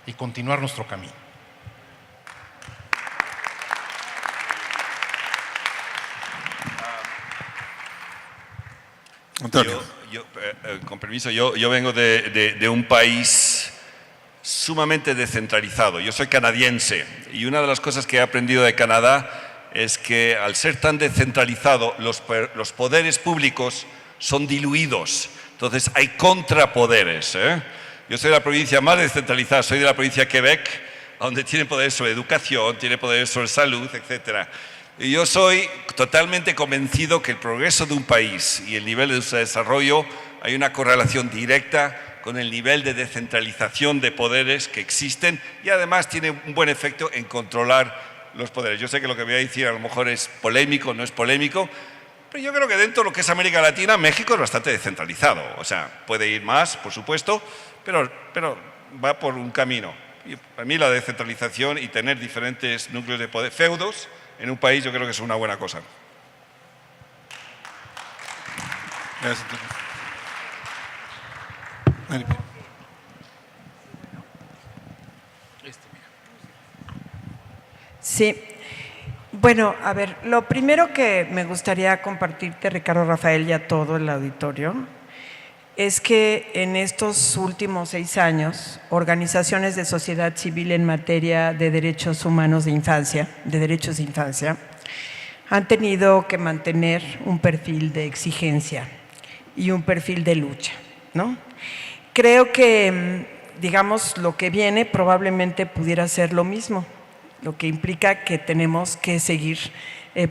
y continuar nuestro camino. Antonio. Con permiso, yo vengo de un país sumamente descentralizado. Yo soy canadiense y una de las cosas que he aprendido de Canadá es que al ser tan descentralizado, los poderes públicos son diluidos. Entonces hay contrapoderes. Yo soy de la provincia más descentralizada, soy de la provincia de Quebec, donde tiene poder sobre educación, tiene poder sobre salud, etc. Y yo soy totalmente convencido que el progreso de un país y el nivel de su desarrollo hay una correlación directa con el nivel de descentralización de poderes que existen y además tiene un buen efecto en controlar los poderes. Yo sé que lo que voy a decir a lo mejor es polémico, no es polémico, pero yo creo que dentro de lo que es América Latina, México es bastante descentralizado. O sea, puede ir más, por supuesto, pero va por un camino. Y para mí la descentralización y tener diferentes núcleos de poder, feudos, en un país yo creo que es una buena cosa. Gracias, Antonio. Sí. Bueno, a ver, lo primero que me gustaría compartirte, Ricardo, Rafael, y a todo el auditorio, es que en estos últimos 6 años, organizaciones de sociedad civil en materia de derechos humanos de infancia, de derechos de infancia, han tenido que mantener un perfil de exigencia y un perfil de lucha, ¿no? Creo que, digamos, lo que viene probablemente pudiera ser lo mismo, lo que implica que tenemos que seguir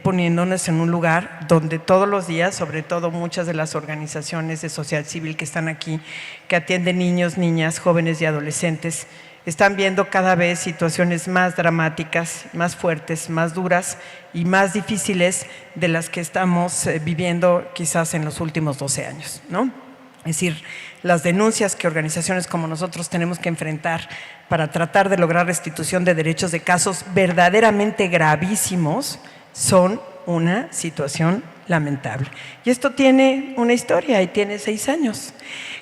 poniéndonos en un lugar donde todos los días, sobre todo muchas de las organizaciones de sociedad civil que están aquí, que atienden niños, niñas, jóvenes y adolescentes, están viendo cada vez situaciones más dramáticas, más fuertes, más duras y más difíciles de las que estamos viviendo quizás en los últimos 12 años, ¿no? Es decir, las denuncias que organizaciones como nosotros tenemos que enfrentar para tratar de lograr restitución de derechos de casos verdaderamente gravísimos son una situación lamentable. Y esto tiene una historia y tiene 6 años.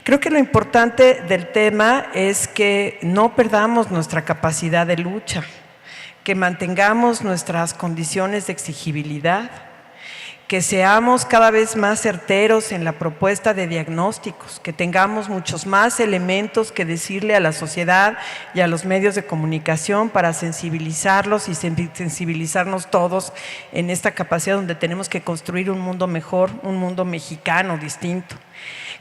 Creo que lo importante del tema es que no perdamos nuestra capacidad de lucha, que mantengamos nuestras condiciones de exigibilidad, que seamos cada vez más certeros en la propuesta de diagnósticos, que tengamos muchos más elementos que decirle a la sociedad y a los medios de comunicación para sensibilizarlos y sensibilizarnos todos en esta capacidad donde tenemos que construir un mundo mejor, un mundo mexicano distinto.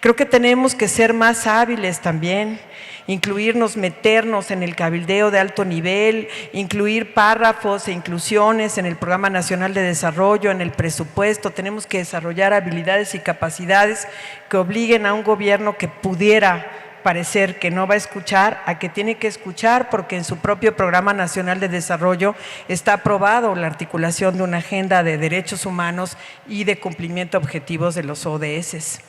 Creo que tenemos que ser más hábiles también, incluirnos, meternos en el cabildeo de alto nivel, incluir párrafos e inclusiones en el Programa Nacional de Desarrollo, en el presupuesto. Tenemos que desarrollar habilidades y capacidades que obliguen a un gobierno que pudiera parecer que no va a escuchar, a que tiene que escuchar, porque en su propio Programa Nacional de Desarrollo está aprobado la articulación de una agenda de derechos humanos y de cumplimiento de objetivos de los ODS.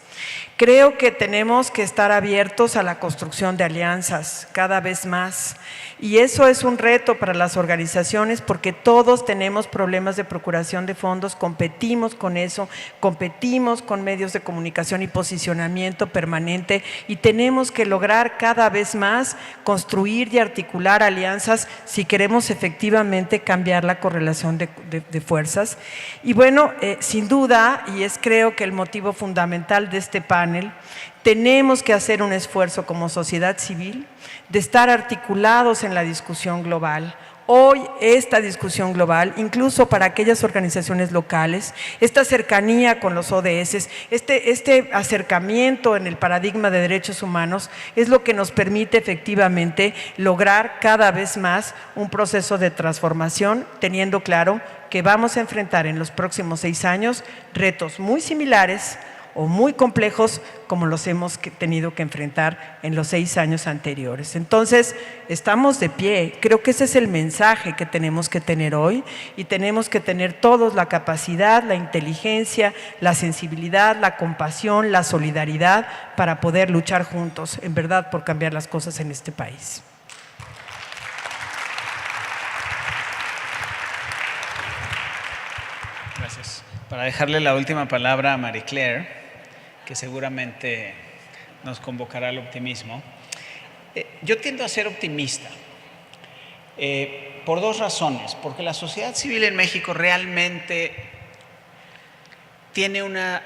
Creo que tenemos que estar abiertos a la construcción de alianzas cada vez más, y eso es un reto para las organizaciones porque todos tenemos problemas de procuración de fondos, competimos con eso, competimos con medios de comunicación y posicionamiento permanente, y tenemos que lograr cada vez más construir y articular alianzas si queremos efectivamente cambiar la correlación de fuerzas. Y bueno, sin duda, y es creo que el motivo fundamental de este panel, tenemos que hacer un esfuerzo como sociedad civil de estar articulados en la discusión global. Hoy esta discusión global, incluso para aquellas organizaciones locales, esta cercanía con los ODS, este acercamiento en el paradigma de derechos humanos es lo que nos permite efectivamente lograr cada vez más un proceso de transformación, teniendo claro que vamos a enfrentar en los próximos 6 años retos muy similares o muy complejos como los hemos tenido que enfrentar en los 6 años anteriores. Entonces, estamos de pie. Creo que ese es el mensaje que tenemos que tener hoy, y tenemos que tener todos la capacidad, la inteligencia, la sensibilidad, la compasión, la solidaridad para poder luchar juntos, en verdad, por cambiar las cosas en este país. Gracias. Para dejarle la última palabra a Marie Claire, que seguramente nos convocará al optimismo. Yo tiendo a ser optimista por 2 razones. Porque la sociedad civil en México realmente tiene una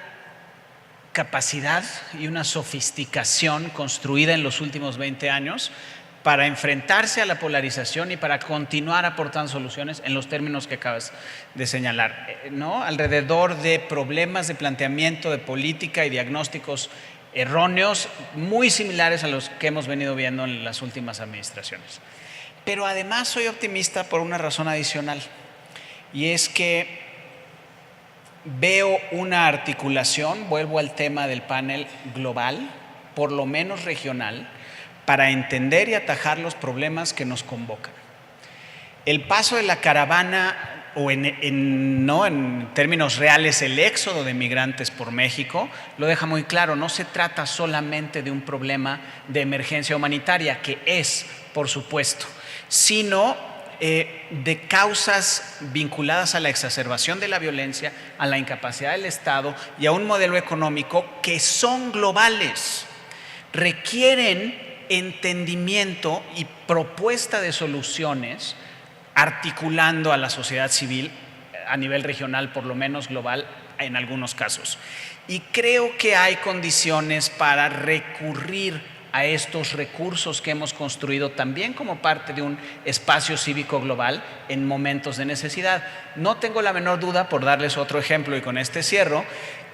capacidad y una sofisticación construida en los últimos 20 años para enfrentarse a la polarización y para continuar aportando soluciones en los términos que acabas de señalar, ¿no? Alrededor de problemas de planteamiento de política y diagnósticos erróneos muy similares a los que hemos venido viendo en las últimas administraciones. Pero además soy optimista por una razón adicional, y es que veo una articulación, vuelvo al tema del panel global, por lo menos regional, para entender y atajar los problemas que nos convocan. El paso de la caravana, o en términos reales el éxodo de migrantes por México, lo deja muy claro. No se trata solamente de un problema de emergencia humanitaria, que es, por supuesto, sino de causas vinculadas a la exacerbación de la violencia, a la incapacidad del Estado y a un modelo económico que son globales, requieren entendimiento y propuesta de soluciones, articulando a la sociedad civil a nivel regional, por lo menos global en algunos casos. Y creo que hay condiciones para recurrir a estos recursos que hemos construido también como parte de un espacio cívico global en momentos de necesidad. No tengo la menor duda, por darles otro ejemplo y con este cierro,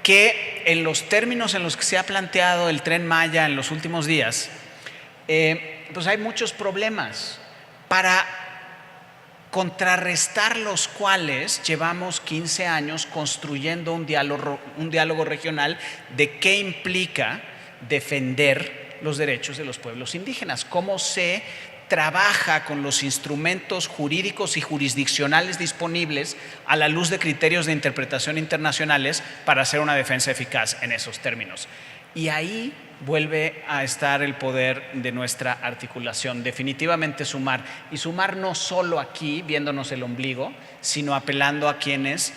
que en los términos en los que se ha planteado el Tren Maya en los últimos días, pues hay muchos problemas para contrarrestar los cuales llevamos 15 años construyendo un diálogo regional de qué implica defender los derechos de los pueblos indígenas, cómo se trabaja con los instrumentos jurídicos y jurisdiccionales disponibles a la luz de criterios de interpretación internacionales para hacer una defensa eficaz en esos términos. Y ahí vuelve a estar el poder de nuestra articulación, definitivamente sumar, y sumar no solo aquí viéndonos el ombligo, sino apelando a quienes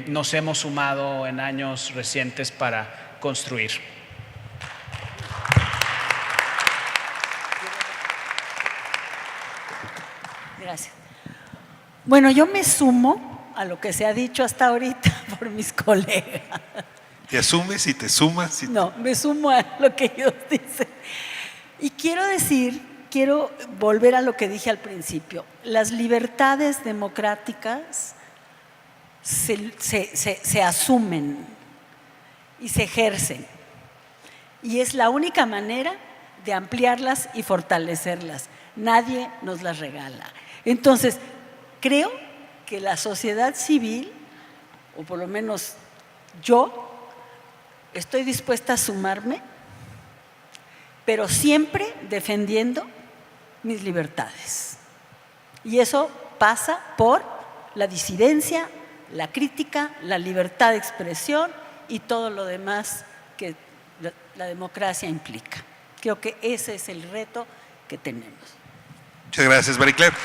nos hemos sumado en años recientes para construir. Gracias. Bueno, yo me sumo a lo que se ha dicho hasta ahorita por mis colegas. ¿Te asumes y te sumas? No, me sumo a lo que ellos dicen. Y quiero volver a lo que dije al principio. Las libertades democráticas se asumen y se ejercen. Y es la única manera de ampliarlas y fortalecerlas. Nadie nos las regala. Entonces, creo que la sociedad civil, o por lo menos yo, estoy dispuesta a sumarme, pero siempre defendiendo mis libertades. Y eso pasa por la disidencia, la crítica, la libertad de expresión y todo lo demás que la democracia implica. Creo que ese es el reto que tenemos. Muchas gracias, María Claire.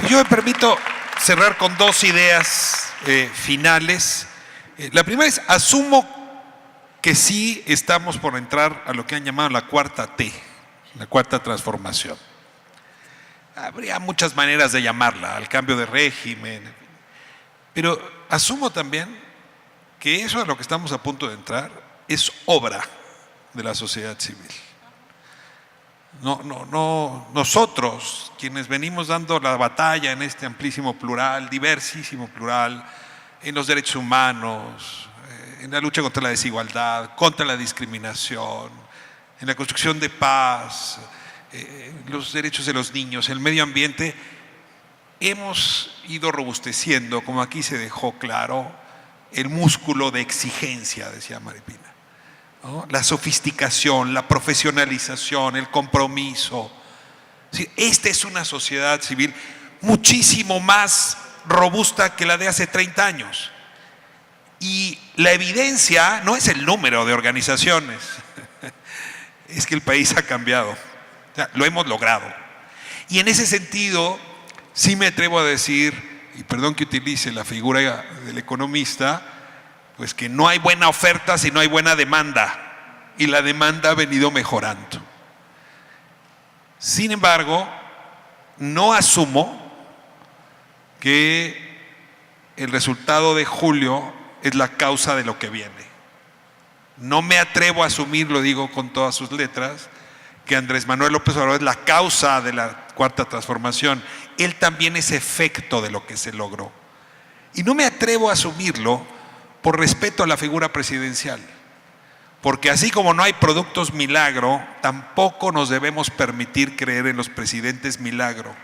Yo me permito cerrar con dos ideas finales. La primera es, asumo que sí estamos por entrar a lo que han llamado la cuarta T, la cuarta transformación. Habría muchas maneras de llamarla, al cambio de régimen, pero asumo también que eso a lo que estamos a punto de entrar es obra de la sociedad civil. No, nosotros, quienes venimos dando la batalla en este amplísimo plural, diversísimo plural, en los derechos humanos, en la lucha contra la desigualdad, contra la discriminación, en la construcción de paz, los derechos de los niños, el medio ambiente, hemos ido robusteciendo, como aquí se dejó claro, el músculo de exigencia, decía Maripina, ¿no? La sofisticación, la profesionalización, el compromiso. Sí, esta es una sociedad civil muchísimo más robusta que la de hace 30 años. Y la evidencia no es el número de organizaciones, es que el país ha cambiado, o sea, lo hemos logrado. Y en ese sentido, sí me atrevo a decir, y perdón que utilice la figura del economista, pues que no hay buena oferta si no hay buena demanda, y la demanda ha venido mejorando. Sin embargo, no asumo que el resultado de julio es la causa de lo que viene. No me atrevo a asumir, lo digo con todas sus letras, que Andrés Manuel López Obrador es la causa de la Cuarta Transformación. Él también es efecto de lo que se logró. Y no me atrevo a asumirlo por respeto a la figura presidencial. Porque así como no hay productos milagro, tampoco nos debemos permitir creer en los presidentes milagro.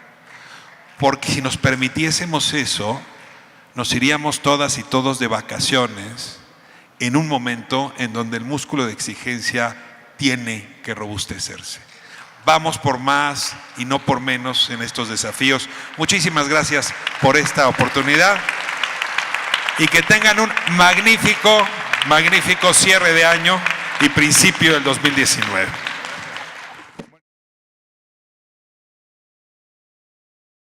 Porque si nos permitiésemos eso, nos iríamos todas y todos de vacaciones en un momento en donde el músculo de exigencia tiene que robustecerse. Vamos por más y no por menos en estos desafíos. Muchísimas gracias por esta oportunidad y que tengan un magnífico cierre de año y principio del 2019.